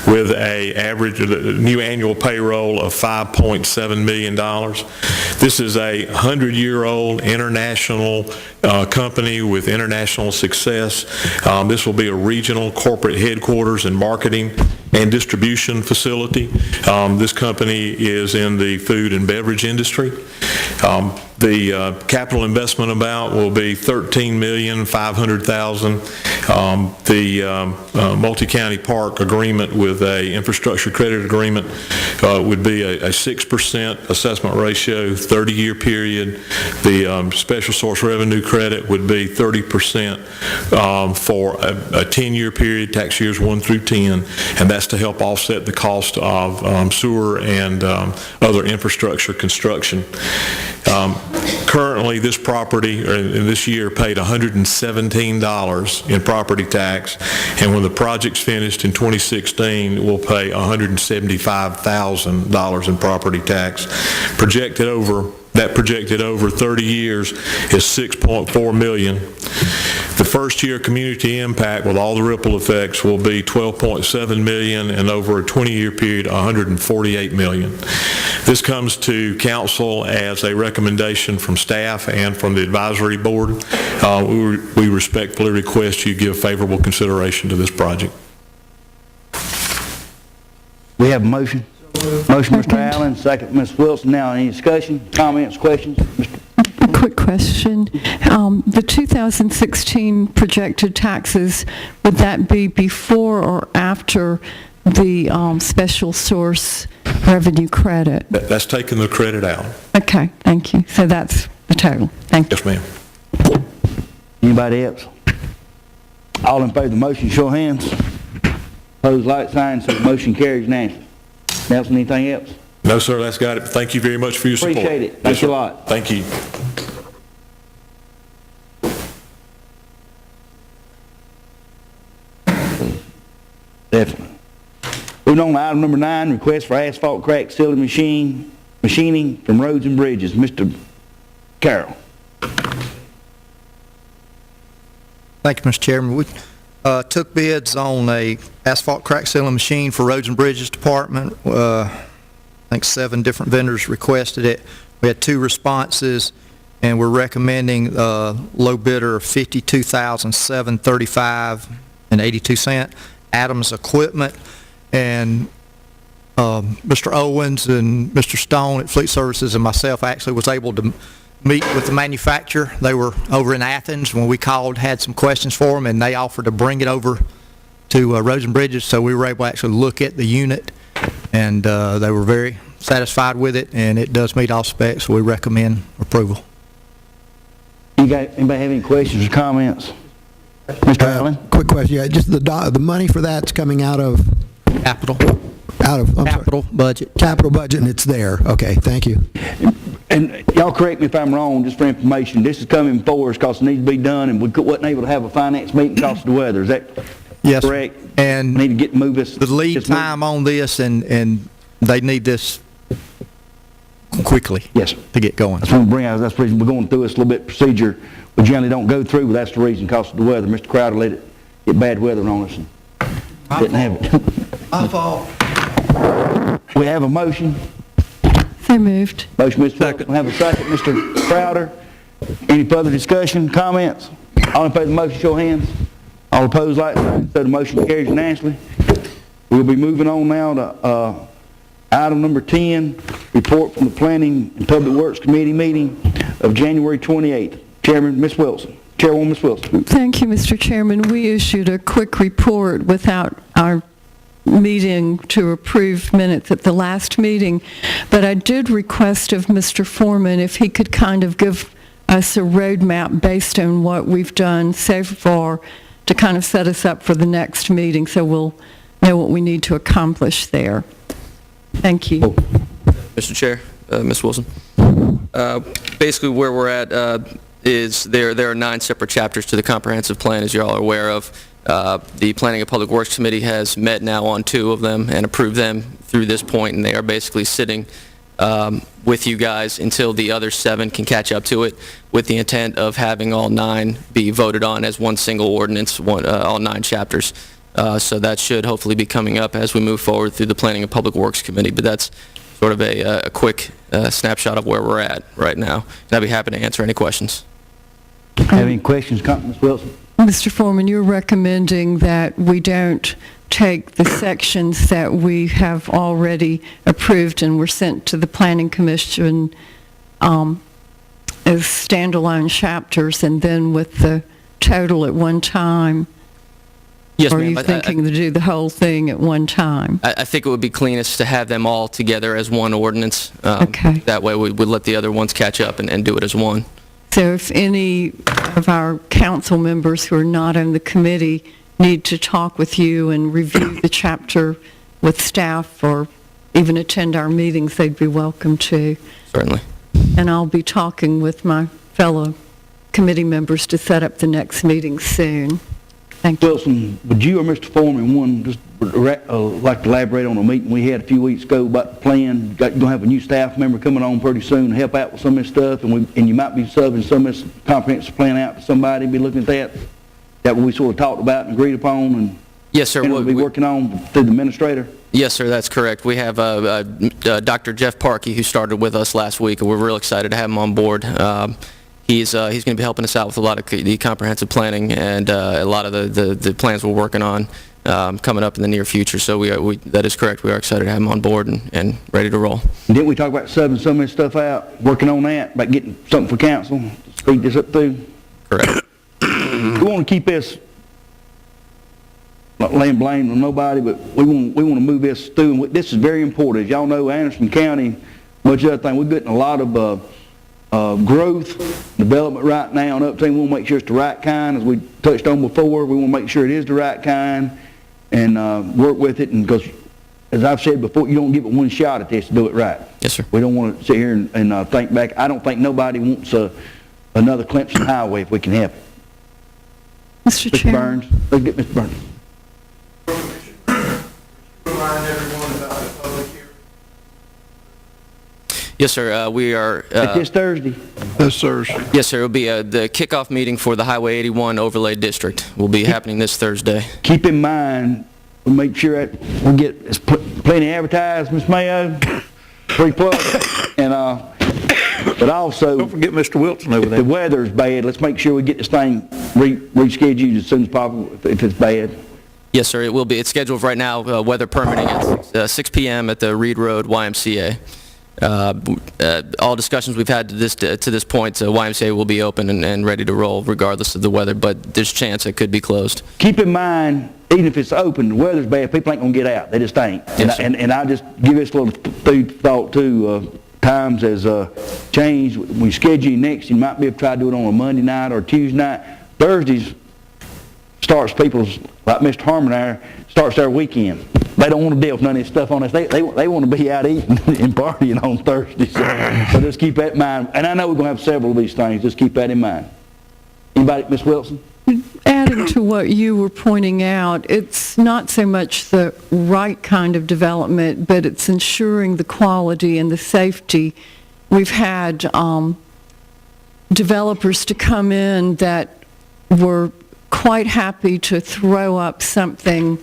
[SPEAKER 7] with a new annual payroll of $5.7 million. This is a 100-year-old international company with international success. This will be a regional corporate headquarters and marketing and distribution facility. This company is in the food and beverage industry. The capital investment amount will be $13,500,000. The multi-county park agreement with a infrastructure credit agreement would be a 6% assessment ratio, 30-year period. The special source revenue credit would be 30% for a 10-year period, tax years 1 through 10, and that's to help offset the cost of sewer and other infrastructure construction. Currently, this property, in this year, paid $117 in property tax, and when the project's finished in 2016, we'll pay $175,000 in property tax. Projected over 30 years is $6.4 million. The first year community impact with all the ripple effects will be $12.7 million, and over a 20-year period, $148 million. This comes to council as a recommendation from staff and from the advisory board. We respectfully request you give favorable consideration to this project. We have a motion. Motion, Mr. Allen, second, Ms. Wilson. Now, any discussion, comments, questions?
[SPEAKER 5] A quick question. The 2016 projected taxes, would that be before or after the special source revenue credit?
[SPEAKER 7] That's taking the credit out.
[SPEAKER 5] Okay, thank you. So that's the total. Thank you.
[SPEAKER 7] Yes, ma'am.
[SPEAKER 2] Anybody else? All in favor of the motion, show of hands. Opposed, like sign, so the motion carries unanimously. Nelson, anything else?
[SPEAKER 7] No, sir, that's got it. Thank you very much for your support.
[SPEAKER 2] Appreciate it.
[SPEAKER 7] Yes,
[SPEAKER 2] Thanks a
[SPEAKER 7] sir.
[SPEAKER 2] lot.
[SPEAKER 7] Thank you.
[SPEAKER 2] Definitely. Moving on to item number 9, request for asphalt crack sealing machining from Roads and Bridges. Mr. Carroll.
[SPEAKER 12] Thank you, Mr. Chairman. We took bids on a asphalt crack sealing machine for Roads and Bridges Department. I think 7 different vendors requested it. We had 2 responses, and we're recommending low bidder of $52,735.82. Adams Equipment, and Mr. Owens and Mr. Stone at Fleet Services and myself actually was able to meet with the manufacturer. They were over in Athens when we called, had some questions for them, and they offered to bring it over to Roads and Bridges, so we were able to actually look at the unit, and they were very satisfied with it, and it does meet all specs, so we recommend approval.
[SPEAKER 2] Anybody have any questions or comments? Mr. Allen?
[SPEAKER 3] Quick question. Yeah, just the money for that's coming out of
[SPEAKER 12] Capital.
[SPEAKER 3] Capital
[SPEAKER 12] budget.
[SPEAKER 3] Capital budget, and it's there. Okay, thank you.
[SPEAKER 2] And y'all correct me if I'm wrong, just for information, this is coming for us because it needs to be done, and we wasn't able to have a finance meeting because of the weather. Is that
[SPEAKER 12] Yes,
[SPEAKER 2] correct?
[SPEAKER 12] And
[SPEAKER 2] We need to move this.
[SPEAKER 12] the lead time on this, and they need this quickly.
[SPEAKER 2] Yes, sir.
[SPEAKER 12] To get going.
[SPEAKER 2] That's what we bring out. That's the reason we're going through this little bit procedure. We generally don't go through, but that's the reason because of the weather. Mr. Crowder let it get bad weather on us and didn't have it.
[SPEAKER 12] My fault.
[SPEAKER 2] We have a motion.
[SPEAKER 5] So moved.
[SPEAKER 2] Motion, Mr. Wilson. We have a second, Mr. Crowder. Any further discussion, comments? All in favor of the motion, show of hands. All opposed, like sign. So the motion carries unanimously. We'll be moving on now to item number 10, report from the Planning and Public Works Committee meeting of January 28th. Chairman, Ms. Wilson. Chairwoman, Ms. Wilson.
[SPEAKER 5] Thank you, Mr. Chairman. We issued a quick report without our meeting to approve minutes at the last meeting, but I did request of Mr. Foreman if he could kind of give us a roadmap based on what we've done so far to kind of set us up for the next meeting so we'll know what we need to accomplish there. Thank you.
[SPEAKER 10] Mr. Chair, Ms. Wilson. Basically where we're at is there are 9 separate chapters to the comprehensive plan, as you're all aware of. The Planning and Public Works Committee has met now on 2 of them and approved them through this point, and they are basically sitting with you guys until the other 7 can catch up to it, with the intent of having all 9 be voted on as one single ordinance, all 9 chapters. So that should hopefully be coming up as we move forward through the Planning and Public Works Committee, but that's sort of a quick snapshot of where we're at right now. And I'd be happy to answer any questions.
[SPEAKER 2] Have any questions, Ms. Wilson?
[SPEAKER 5] Mr. Foreman, you're recommending that we don't take the sections that we have already approved and were sent to the Planning Commission as standalone chapters, and then with the total at one time?
[SPEAKER 10] Yes,
[SPEAKER 5] or are
[SPEAKER 10] ma'am.
[SPEAKER 5] you thinking to do the whole thing at one time?
[SPEAKER 10] I think it would be cleanest to have them all together as one ordinance.
[SPEAKER 5] Okay.
[SPEAKER 10] That way we would let the other ones catch up and do it as one.
[SPEAKER 5] So if any of our council members who are not on the committee need to talk with you and review the chapter with staff or even attend our meetings, they'd be welcome to.
[SPEAKER 10] Certainly.
[SPEAKER 5] And I'll be talking with my fellow committee members to set up the next meeting soon. Thank you.
[SPEAKER 2] Wilson, would you or Mr. Foreman just like to elaborate on a meeting we had a few weeks ago about the plan? You're going to have a new staff member coming on pretty soon to help out with some of this stuff, and you might be subbing some of this comprehensive plan out to somebody, be looking at that. That what we sort of talked about and agreed upon, and
[SPEAKER 10] Yes, sir.
[SPEAKER 2] we'll be working on through the administrator?
[SPEAKER 10] Yes, sir, that's correct. We have Dr. Jeff Parkey, who started with us last week, and we're real excited to have him on board. He's going to be helping us out with a lot of the comprehensive planning and a lot of the plans we're working on coming up in the near future. So that is correct. We are excited to have him on board and ready to roll.
[SPEAKER 2] And didn't we talk about subbing some of this stuff out, working on that, about getting something for council to speed this up through?
[SPEAKER 10] Correct.
[SPEAKER 2] We want to keep this, not laying blame on nobody, but we want to move this through. And this is very important. As y'all know, Anderson County, much other thing, we're getting a lot of growth, development right now on Uptown. We want to make sure it's the right kind, as we touched on before. We want to make sure it is the right kind and work with it. And because, as I've said before, you don't give it one shot at this to do it right.
[SPEAKER 10] Yes, sir.
[SPEAKER 2] We don't want to sit here and think back. I don't think nobody wants another Clemson Highway if we can help it.
[SPEAKER 5] Mr.
[SPEAKER 2] Mr.
[SPEAKER 5] Chairman.
[SPEAKER 2] Burns, let's get Mr. Burns.
[SPEAKER 4] Remind everyone about the public hearing.
[SPEAKER 10] Yes, sir. We are...
[SPEAKER 2] It's this Thursday.
[SPEAKER 4] This Thursday.
[SPEAKER 10] Yes, sir. It'll be the kickoff meeting for the Highway 81 Overlay District. Will be happening this Thursday.
[SPEAKER 2] Keep in mind, we'll make sure that we get plenty advertised, Ms. Mayo, free plug, and but also,
[SPEAKER 4] Don't forget Mr. Wilson over
[SPEAKER 2] if
[SPEAKER 4] there.
[SPEAKER 2] the weather's bad, let's make sure we get this thing rescheduled as soon as possible if it's bad.
[SPEAKER 10] Yes, sir. It will be. It's scheduled right now, weather permitting, at 6 p.m. at the Reed Road YMCA. All discussions we've had to this point, YMCA will be open and ready to roll regardless of the weather, but there's a chance it could be closed.
[SPEAKER 2] Keep in mind, even if it's open, the weather's bad, people ain't gonna get out. They just ain't.
[SPEAKER 10] Yes,
[SPEAKER 2] And I just give this a little food for thought too. Times has changed. When you schedule next, you might be able to try to do it on a Monday night or Tuesday night. Thursdays starts people's, like Mr. Harmon there, starts their weekend. They don't want to deal with none of this stuff on us. They want to be out eating and partying on Thursdays. So just keep that in mind. And I know we're going to have several of these things. Just keep that in mind. Anybody, Ms. Wilson?
[SPEAKER 5] Adding to what you were pointing out, it's not so much the right kind of development, but it's ensuring the quality and the safety. We've had developers to come in that were quite happy to throw up something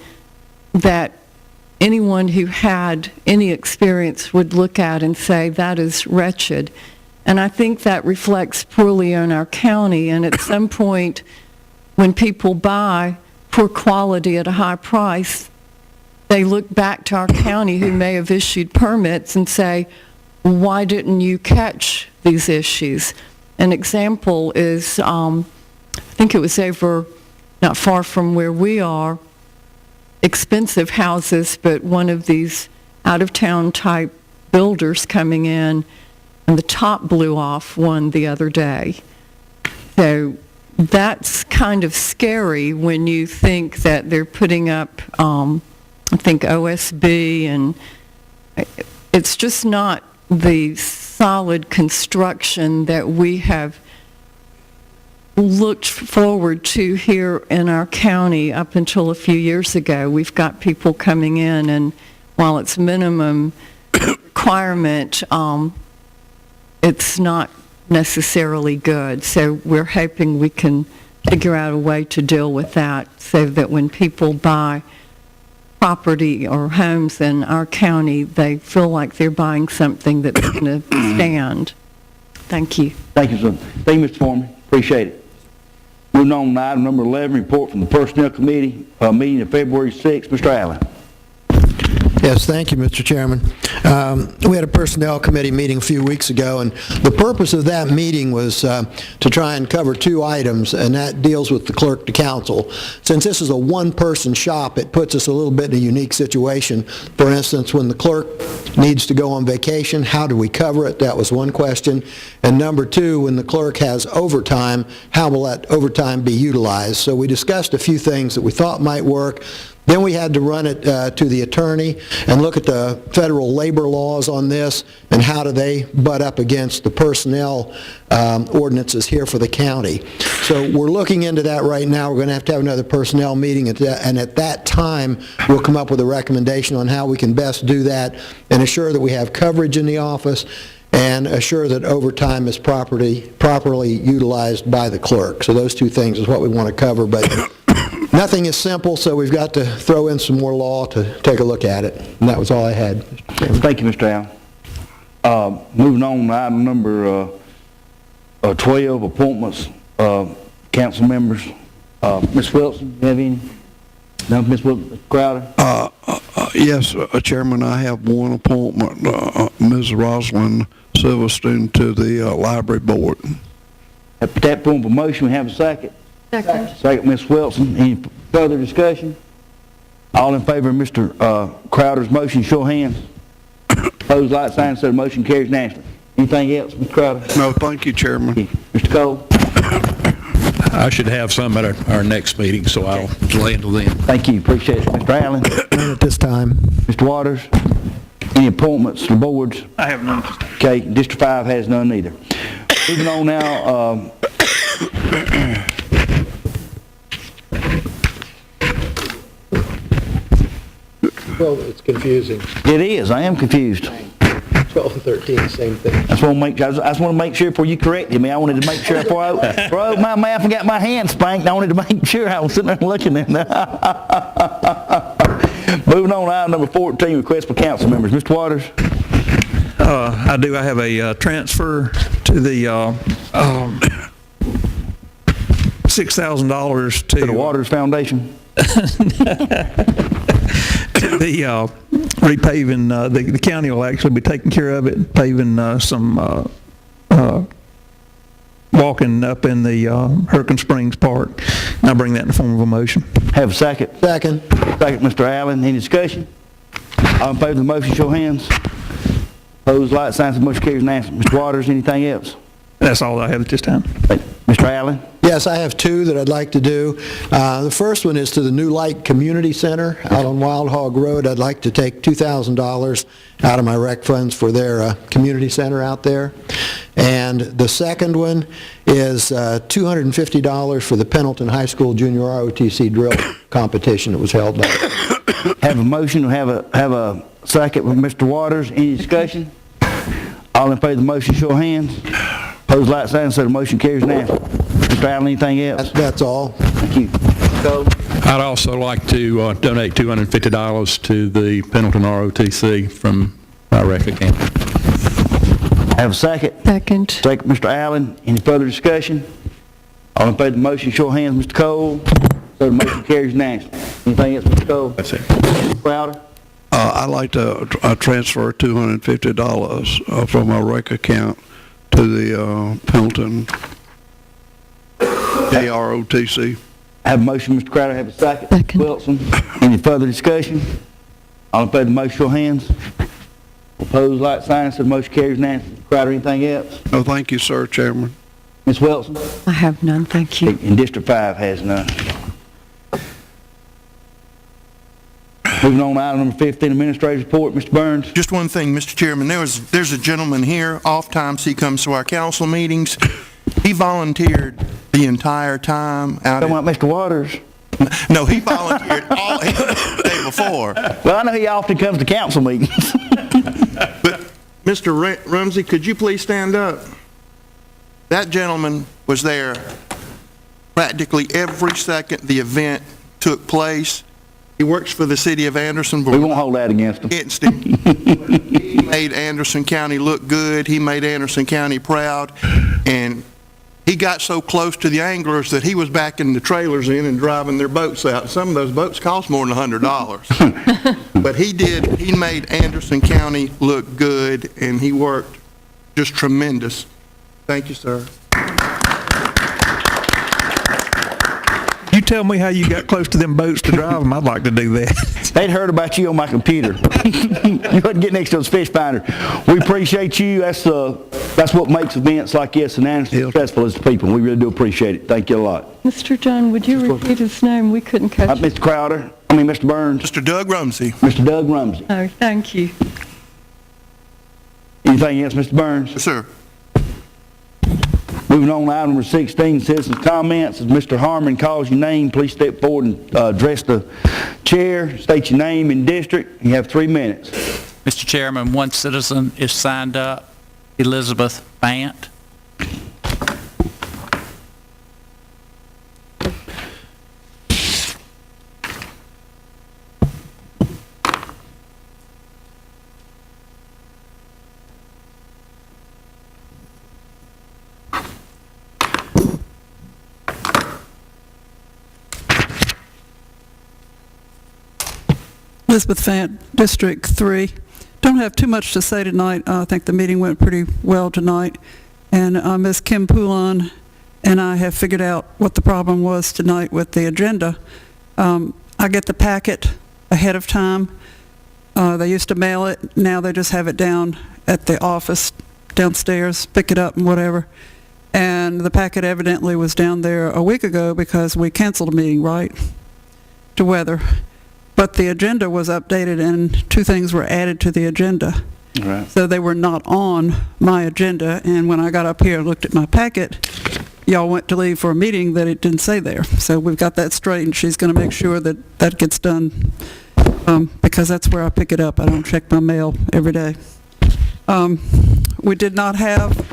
[SPEAKER 5] that anyone who had any experience would look at and say, that is wretched. And I think that reflects poorly on our county, and at some point, when people buy poor quality at a high price, they look back to our county who may have issued permits and say, why didn't you catch these issues? An example is, I think it was over not far from where we are, expensive houses, but one of these out-of-town type builders coming in, and the top blew off one the other day. So that's kind of scary when you think that they're putting up, I think, OSB, and it's just not the solid construction that we have looked forward to here in our county up until a few years ago. We've got people coming in, and while it's minimum requirement, it's not necessarily good. So we're hoping we can figure out a way to deal with that so that when people buy property or homes in our county, they feel like they're buying something that's going to stand. Thank you.
[SPEAKER 2] Thank you, sir. Thank you, Mr. Foreman. Appreciate it. Moving on to item number 11, report from the Personnel Committee, meeting of February 6th. Mr. Allen.
[SPEAKER 3] Yes, thank you, Mr. Chairman. We had a Personnel Committee meeting a few weeks ago, and the purpose of that meeting was to try and cover two items, and that deals with the clerk to council. Since this is a one-person shop, it puts us a little bit in a unique situation. For instance, when the clerk needs to go on vacation, how do we cover it? That was one question. And number two, when the clerk has overtime, how will that overtime be utilized? So we discussed a few things that we thought might work. Then we had to run it to the attorney and look at the federal labor laws on this and how do they butt up against the personnel ordinances here for the county. So we're looking into that right now. We're going to have another personnel meeting, and at that time we'll come up with a recommendation on how we can best do that and assure that we have coverage in the office and assure that overtime is properly utilized by the clerk. So those two things is what we want to cover, but nothing is simple, so we've got to throw in some more law to take a look at it. And that was all I had.
[SPEAKER 2] Thank you, Mr. Allen. Moving on to item number 12, appointments, council members. Ms. Wilson, you have any? No, Ms. Wilson, Crowder?
[SPEAKER 4] Yes, Chairman, I have one appointment, Ms. Rosalind Silverstein to the Library Board.
[SPEAKER 2] At that point of a motion, we have a second. Second, Ms. Wilson. Any further discussion? All in favor of Mr. Crowder's motion, show of hands. Opposed, like sign, so the motion carries unanimously. Anything else, Mr. Crowder?
[SPEAKER 4] No, thank you, Chairman.
[SPEAKER 2] Mr. Cole?
[SPEAKER 13] I should have some at our next meeting, so I'll delay until then.
[SPEAKER 2] Thank you, appreciate it. Mr. Allen?
[SPEAKER 3] None at this time.
[SPEAKER 2] Mr. Waters? Any appointments to boards?
[SPEAKER 6] I have none.
[SPEAKER 2] Okay, District 5 has none either. Moving on now,
[SPEAKER 3] Well, it's confusing.
[SPEAKER 2] it is, I am confused.
[SPEAKER 3] 12 and 13, same thing.
[SPEAKER 2] I just want to make sure before you corrected me, I wanted to make sure before I wrote my math and got my hand spanked, I wanted to make sure I was sitting there looking at that. Moving on to item number 14, request for council members. Mr. Waters?
[SPEAKER 4] I do. I have a transfer to the $6,000
[SPEAKER 2] To the Waters Foundation?
[SPEAKER 4] the repaving. The county will actually be taking care of it, paving some walking up in the Hurricane Springs Park. And I bring that in the form of a motion.
[SPEAKER 2] Have a second?
[SPEAKER 3] Second.
[SPEAKER 2] Second, Mr. Allen. Any discussion? All in favor of the motion, show hands. Opposed, like sign. The motion carries unanimously. Mr. Waters, anything else?
[SPEAKER 4] That's all I have at this time.
[SPEAKER 2] Mr. Allen?
[SPEAKER 3] Yes, I have two that I'd like to do. The first one is to the New Light Community Center out on Wild Hog Road. I'd like to take $2,000 out of my rec funds for their community center out there. And the second one is $250 for the Pendleton High School Junior ROTC drill competition that was held there.
[SPEAKER 2] Have a motion, have a second with Mr. Waters. Any discussion? All in favor of the motion, show hands. Opposed, like sign, so the motion carries unanimously. Mr. Allen, anything else?
[SPEAKER 3] That's all.
[SPEAKER 2] Thank you. Cole?
[SPEAKER 13] I'd also like to donate $250 to the Pendleton ROTC from my rec account.
[SPEAKER 2] Have a second?
[SPEAKER 5] Second.
[SPEAKER 2] Second, Mr. Allen. Any further discussion? All in favor of the motion, show hands. Mr. Cole? So the motion carries unanimously. Anything else, Mr. Cole?
[SPEAKER 13] That's it.
[SPEAKER 2] Mr. Crowder?
[SPEAKER 4] I'd like to transfer $250 from my rec account to the Pendleton KROTC.
[SPEAKER 2] Have a motion, Mr. Crowder. Have a second.
[SPEAKER 5] Second.
[SPEAKER 2] Wilson. Any further discussion? All in favor of the motion, show hands. Opposed, like sign, so the motion carries unanimously. Mr. Crowder, anything else?
[SPEAKER 4] No, thank you, sir, Chairman.
[SPEAKER 2] Ms. Wilson?
[SPEAKER 5] I have none, thank you.
[SPEAKER 2] And District 5 has none. Moving on to item number 15, Administrator's Report. Mr. Burns?
[SPEAKER 14] Just one thing, Mr. Chairman. There's a gentleman here, oftentimes he comes to our council meetings. He volunteered the entire time out
[SPEAKER 2] Talking about Mr. Waters?
[SPEAKER 14] No, he volunteered all the day before.
[SPEAKER 2] Well, I know he often comes to council meetings.
[SPEAKER 14] But, Mr. Rumsey, could you please stand up? That gentleman was there practically every second the event took place. He works for the city of Anderson.
[SPEAKER 2] We won't hold that against him.
[SPEAKER 14] He made Anderson County look good. He made Anderson County proud. And he got so close to the anglers that he was backing the trailers in and driving their boats out. Some of those boats cost more than $100. But he made Anderson County look good, and he worked just tremendous. Thank you, sir.
[SPEAKER 4] You tell me how you got close to them boats to drive them. I'd like to do that.
[SPEAKER 2] They'd heard about you on my computer. You couldn't get next to those fish finder. We appreciate you. That's what makes events like this and Anderson successful as the people. We really do appreciate it. Thank you a lot.
[SPEAKER 5] Mr. John, would you repeat his name? We couldn't catch it.
[SPEAKER 2] Mr. Crowder. Mr. Burns.
[SPEAKER 14] Mr. Doug Rumsey.
[SPEAKER 2] Mr. Doug Rumsey.
[SPEAKER 5] Oh, thank you.
[SPEAKER 2] Anything else, Mr. Burns?
[SPEAKER 14] Yes, sir.
[SPEAKER 2] Moving on to item number 16, citizens' comments. As Mr. Harmon calls your name, please step forward and address the chair. State your name and district. You have 3 minutes.
[SPEAKER 6] Mr. Chairman, one citizen is signed up, Elizabeth Bant.
[SPEAKER 15] Elizabeth Fant, District 3. Don't have too much to say tonight. I think the meeting went pretty well tonight. And Ms. Kim Poulon and I have figured out what the problem was tonight with the agenda. I get the packet ahead of time. They used to mail it. Now they just have it down at the office downstairs, pick it up and whatever. And the packet evidently was down there a week ago because we canceled a meeting, right, to weather. But the agenda was updated and 2 things were added to the agenda.
[SPEAKER 2] Right.
[SPEAKER 15] So they were not on my agenda, and when I got up here and looked at my packet, y'all went to leave for a meeting that it didn't say there. So we've got that straight, and she's going to make sure that that gets done, because that's where I pick it up. I don't check my mail every day. We did not have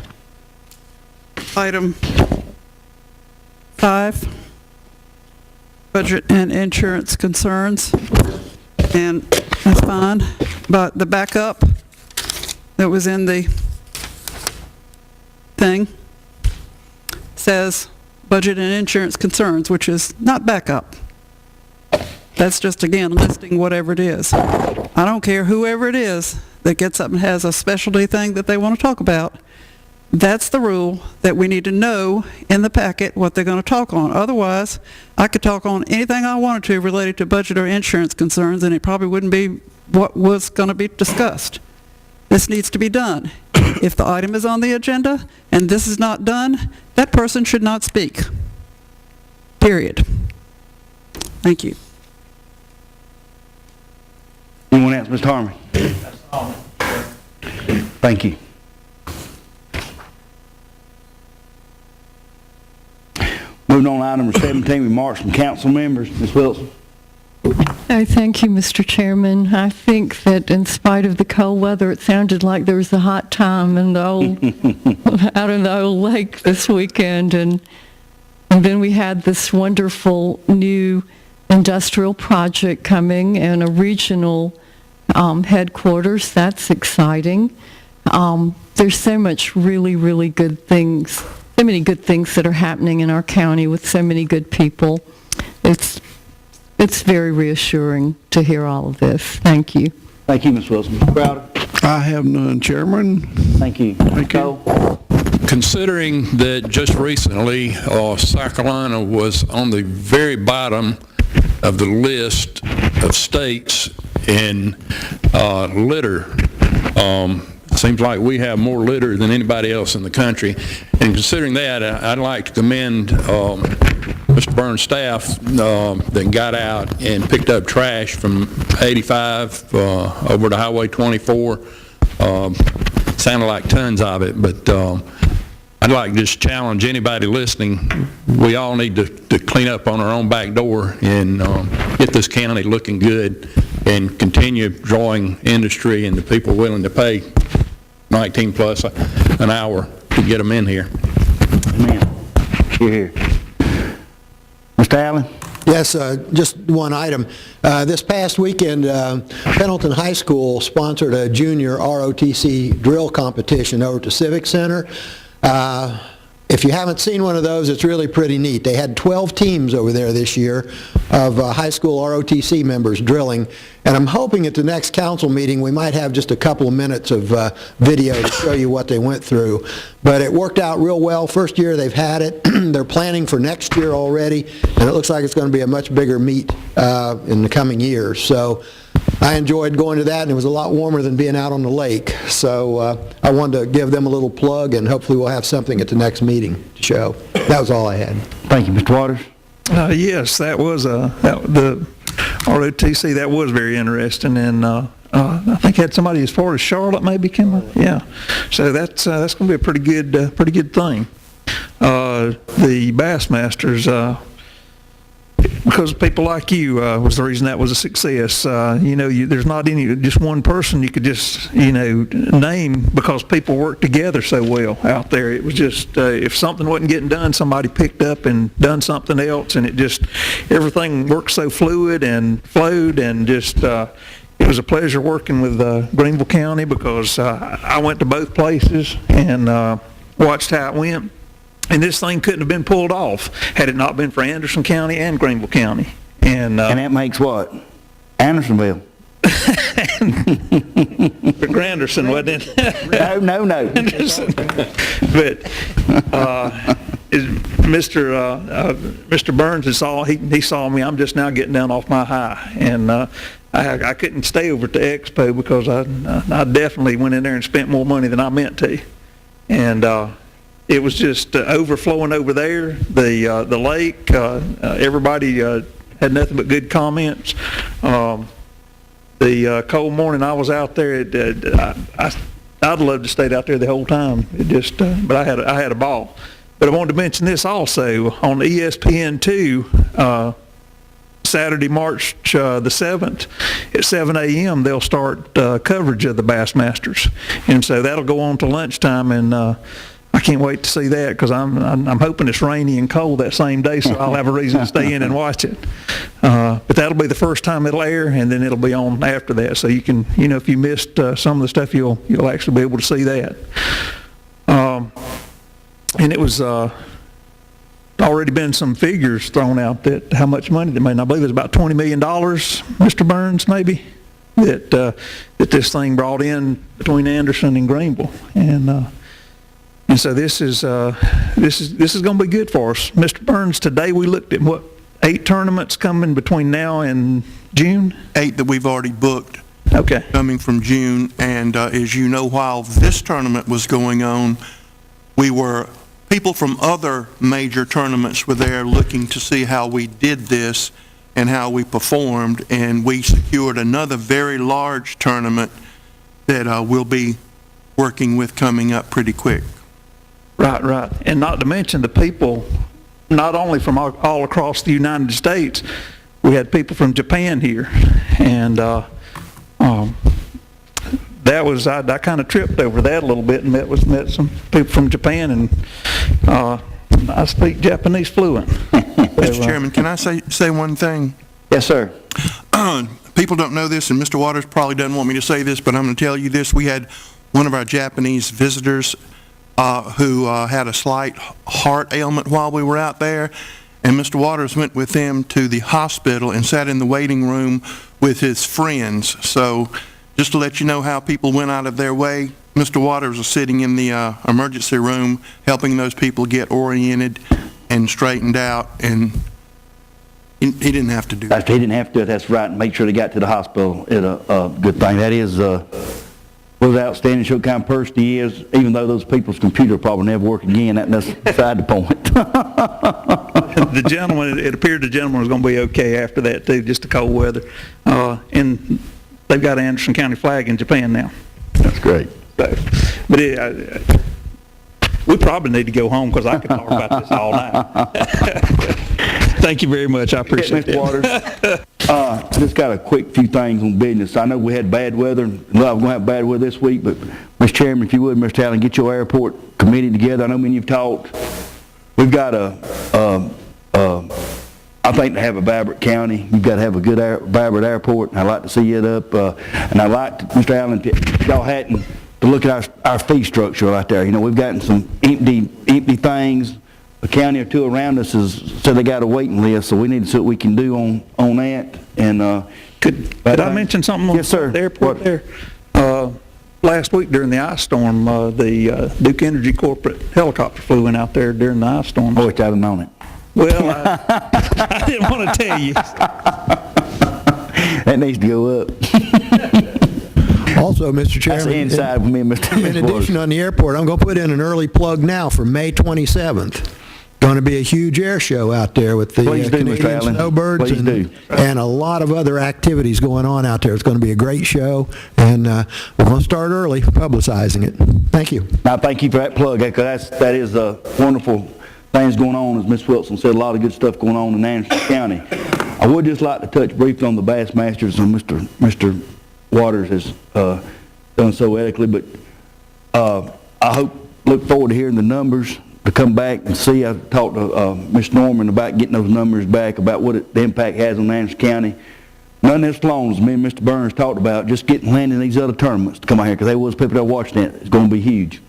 [SPEAKER 15] item 5, budget and insurance concerns, and that's fine. But the backup that was in the thing says budget and insurance concerns, which is not backup. That's just, again, listing whatever it is. I don't care whoever it is that gets up and has a specialty thing that they want to talk about. That's the rule that we need to know in the packet what they're going to talk on. Otherwise, I could talk on anything I wanted to related to budget or insurance concerns, and it probably wouldn't be what was going to be discussed. This needs to be done. If the item is on the agenda and this is not done, that person should not speak. Period. Thank you.
[SPEAKER 2] Anyone else, Mr. Harmon? Thank you. Moving on to item number 17, remarks from council members. Ms. Wilson.
[SPEAKER 5] Thank you, Mr. Chairman. I think that in spite of the cold weather, it sounded like there was a hot time in the old, out in the old lake this weekend, and then we had this wonderful new industrial project coming and a regional headquarters. That's exciting. There's so much really, really good things, so many good things that are happening in our county with so many good people. It's very reassuring to hear all of this. Thank you.
[SPEAKER 2] Thank you, Ms. Wilson. Mr. Crowder?
[SPEAKER 4] I have none, Chairman.
[SPEAKER 2] Thank you.
[SPEAKER 4] Thank you.
[SPEAKER 13] Considering that just recently, South Carolina was on the very bottom of the list of states in litter, seems like we have more litter than anybody else in the country. And considering that, I'd like to commend Mr. Burns' staff that got out and picked up trash from 85 over to Highway 24. Sounded like tons of it, but I'd like to just challenge anybody listening. We all need to clean up on our own back door and get this county looking good and continue drawing industry and the people willing to pay 19 plus an hour to get them in here.
[SPEAKER 2] Amen. You're here. Mr. Allen?
[SPEAKER 3] Yes, just one item. This past weekend, Pendleton High School sponsored a junior ROTC drill competition over at the Civic Center. If you haven't seen one of those, it's really pretty neat. They had 12 teams over there this year of high school ROTC members drilling, and I'm hoping at the next council meeting we might have just a couple of minutes of video to show you what they went through. But it worked out real well. First year they've had it. They're planning for next year already, and it looks like it's going to be a much bigger meet in the coming years. So I enjoyed going to that, and it was a lot warmer than being out on the lake. So I wanted to give them a little plug, and hopefully we'll have something at the next meeting to show. That was all I had.
[SPEAKER 2] Thank you, Mr. Waters.
[SPEAKER 16] Yes, that was the ROTC. That was very interesting, and I think had somebody as far as Charlotte maybe came up. Yeah, so that's going to be a pretty good thing. The Bassmasters. Because of people like you was the reason that was a success. There's not just one person you could just, name because people work together so well out there. It was just, if something wasn't getting done, somebody picked up and done something else, and everything worked so fluid and flowed, and just, it was a pleasure working with Greenville County because I went to both places and watched how it went. And this thing couldn't have been pulled off had it not been for Anderson County and Greenville County. And
[SPEAKER 2] that makes what? Andersonville.
[SPEAKER 16] For Granderson, wasn't it?
[SPEAKER 2] No.
[SPEAKER 16] But Mr. Burns he saw me. I'm just now getting down off my high, and I couldn't stay over at the expo because I definitely went in there and spent more money than I meant to. and it was just overflowing over there. The lake, everybody had nothing but good comments. The cold morning I was out there, I'd love to stay out there the whole time. But I had a ball. But I wanted to mention this also on ESPN2. Saturday, March the 7th at 7 a.m. they'll start coverage of the Bassmasters, and so that'll go on to lunchtime, and I can't wait to see that because I'm hoping it's rainy and cold that same day, so I'll have a reason to stay in and watch it. But that'll be the first time it'll air, and then it'll be on after that, so you can, if you missed some of the stuff, you'll actually be able to see that. And it was already been some figures thrown out that how much money they made. And I believe it was about $20 million, Mr. Burns, maybe, that this thing brought in between Anderson and Greenville, and so this is going to be good for us, Mr. Burns. Today we looked at 8 tournaments coming between now and June.
[SPEAKER 14] 8 that we've already booked.
[SPEAKER 16] Okay.
[SPEAKER 14] Coming from June, and as you know, while this tournament was going on, people from other major tournaments were there looking to see how we did this and how we performed, and we secured another very large tournament that we'll be working with coming up pretty quick.
[SPEAKER 16] Right. And not to mention the people, not only from all across the United States, we had people from Japan here, and that was, I kind of tripped over that a little bit and met some people from Japan, and I speak Japanese fluent.
[SPEAKER 14] Mr. Chairman, can I say one thing?
[SPEAKER 2] Yes, sir.
[SPEAKER 14] People don't know this, and Mr. Waters probably doesn't want me to say this, but I'm going to tell you this. We had one of our Japanese visitors who had a slight heart ailment while we were out there, and Mr. Waters went with them to the hospital and sat in the waiting room with his friends. So just to let you know how people went out of their way, Mr. Waters was sitting in the emergency room helping those people get oriented and straightened out, and he didn't have to do that.
[SPEAKER 2] He didn't have to do it, that's right, and make sure they got to the hospital. It's a good thing. That is was outstanding, show what kind of person he is, even though those people's computer probably never work again. That's beside the point.
[SPEAKER 16] The gentleman, it appeared the gentleman was going to be okay after that too, just the cold weather. And they've got an Anderson County flag in Japan now.
[SPEAKER 2] That's great.
[SPEAKER 16] So, but we probably need to go home because I could talk about this all night. Thank you very much. I appreciate it.
[SPEAKER 2] Mr. Waters. Just got a quick few things on business. I know we had bad weather. Well, I'm going to have bad weather this week, but Mr. Chairman, if you would, Mr. Allen, get your airport committee together. I know when you've talked, we've got I think to have a vibrant county, you've got to have a good vibrant airport, and I'd like to see it up. And I'd like to, Mr. Allen, if y'all hadn't, to look at our fee structure right there. We've gotten some empty things. A county or two around us said they got a waiting list, so we need to see what we can do on that. And
[SPEAKER 16] could I mention something on the airport there? Last week during the ice storm, the Duke Energy corporate helicopter flew in out there during the ice storm.
[SPEAKER 2] Oh, it's out of on it.
[SPEAKER 16] Well, I didn't want to tell you.
[SPEAKER 2] That needs to go up.
[SPEAKER 3] Also, Mr. Chairman,
[SPEAKER 2] that's the inside of me and Mr.
[SPEAKER 3] In addition, on the airport, I'm going to put in an early plug now for May 27th. Going to be a huge air show out there with the Canadian snowbirds and a lot of other activities going on out there. It's going to be a great show, and we're going to start early publicizing it. Thank you.
[SPEAKER 2] Now, thank you for that plug, because that is wonderful things going on. As Ms. Wilson said, a lot of good stuff going on in Anderson County. I would just like to touch briefly on the Bassmasters, and Mr. Waters has done so ethically, but I look forward to hearing the numbers to come back and see. I talked to Ms. Norman about getting those numbers back, about what the impact has on Anderson County. None of this long as me and Mr. Burns talked about, just getting landing these other tournaments to come out here, because they was people that watched it. It's going to be huge.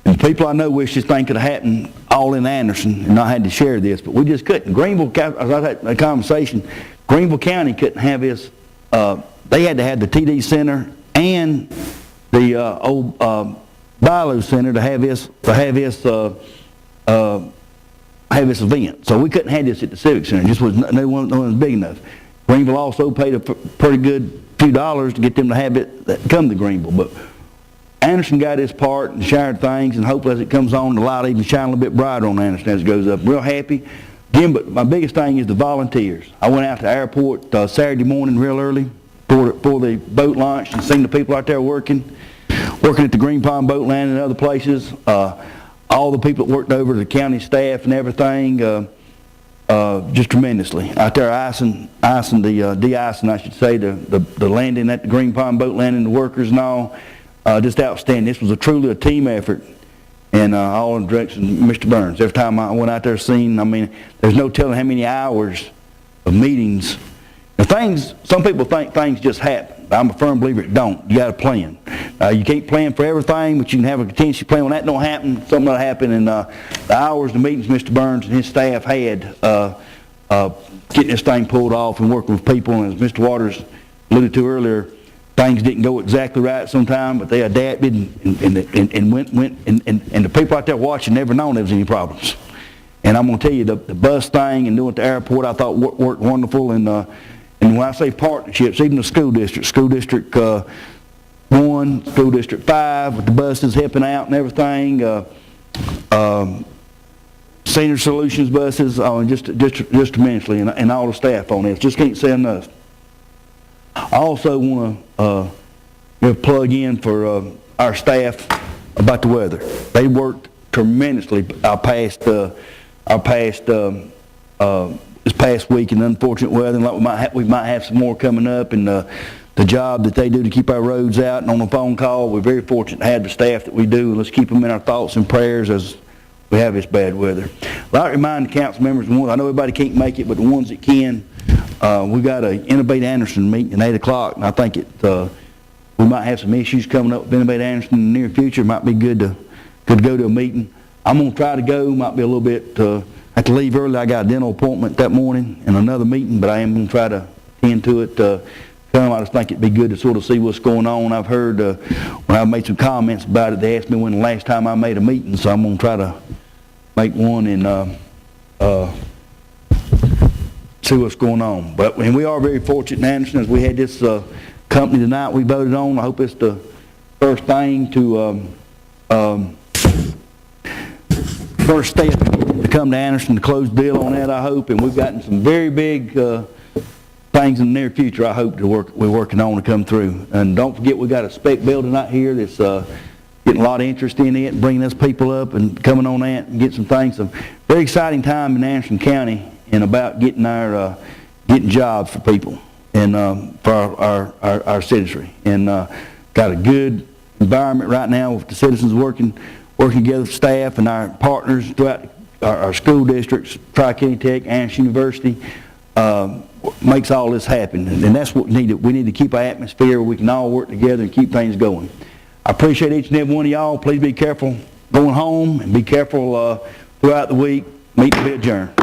[SPEAKER 2] And the people I know wish this thing could have happened all in Anderson and not had to share this, but we just couldn't. Greenville, as I had a conversation, Greenville County couldn't have this. They had to have the TD Center and the old Bilo Center to have this event. So we couldn't have this at the Civic Center. It just no one was big enough. Greenville also paid a pretty good few dollars to get them to have it come to Greenville. But Anderson got his part and shared things, and hopefully as it comes on, the light even shine a little bit brighter on Anderson as it goes up. I'm real happy. Again, but my biggest thing is the volunteers. I went out to the airport Saturday morning real early for the boat launch and seen the people out there working at the Green Pond boat landing and other places. All the people that worked over, the county staff and everything, just tremendously. Out there icing de-icing, I should say, the landing at the Green Pond boat landing, the workers and all, just outstanding. This was truly a team effort. And all in the direction of Mr. Burns. Every time I went out there seeing, I mean, there's no telling how many hours of meetings. Some people think things just happen. I'm a firm believer it don't. You got to plan. You can't plan for everything, but you can have a contingency plan. When that don't happen, something will happen. And the hours of meetings Mr. Burns and his staff had getting this thing pulled off and working with people. And as Mr. Waters alluded to earlier, things didn't go exactly right sometimes, but they adapted and went, and the people out there watching never known there was any problems. And I'm going to tell you, the bus thing and doing it at the airport, I thought worked wonderful. And when I say partnerships, even the school district 1, School District 5, with the buses helping out and everything, Senior Solutions buses, just tremendously, and all the staff on this. Just can't say enough. I also want to plug in for our staff about the weather. They worked tremendously this past week in unfortunate weather, and like we might have some more coming up. And the job that they do to keep our roads out and on a phone call, we're very fortunate to have the staff that we do. Let's keep them in our thoughts and prayers as we have this bad weather. I'd like to remind the council members, I know everybody can't make it, but the ones that can, we got a Innovate Anderson meeting at 8 o'clock, and I think we might have some issues coming up with Innovate Anderson in the near future. It might be good to go to a meeting. I'm going to try to go. Might be a little bit, have to leave early. I got a dental appointment that morning and another meeting, but I am going to try to attend to it. I just think it'd be good to sort of see what's going on. I've heard when I've made some comments about it, they asked me when the last time I made a meeting, so I'm going to try to make one and see what's going on. And we are very fortunate in Anderson as we had this company tonight we voted on. I hope it's the first thing to first step to come to Anderson to close the deal on that, I hope. And we've gotten some very big things in the near future, I hope, we're working on to come through. And don't forget, we got a spec building out here that's getting a lot of interest in it and bringing us people up and coming on that and get some things. So very exciting time in Anderson County and about getting getting jobs for people and for our citizenry. And got a good environment right now with the citizens working together with staff and our partners throughout our school districts, Tri-County Tech, Anderson University, makes all this happen. And that's what we need. We need to keep our atmosphere where we can all work together and keep things going. I appreciate each and every one of y'all. Please be careful going home and be careful throughout the week. Meeting will be adjourned.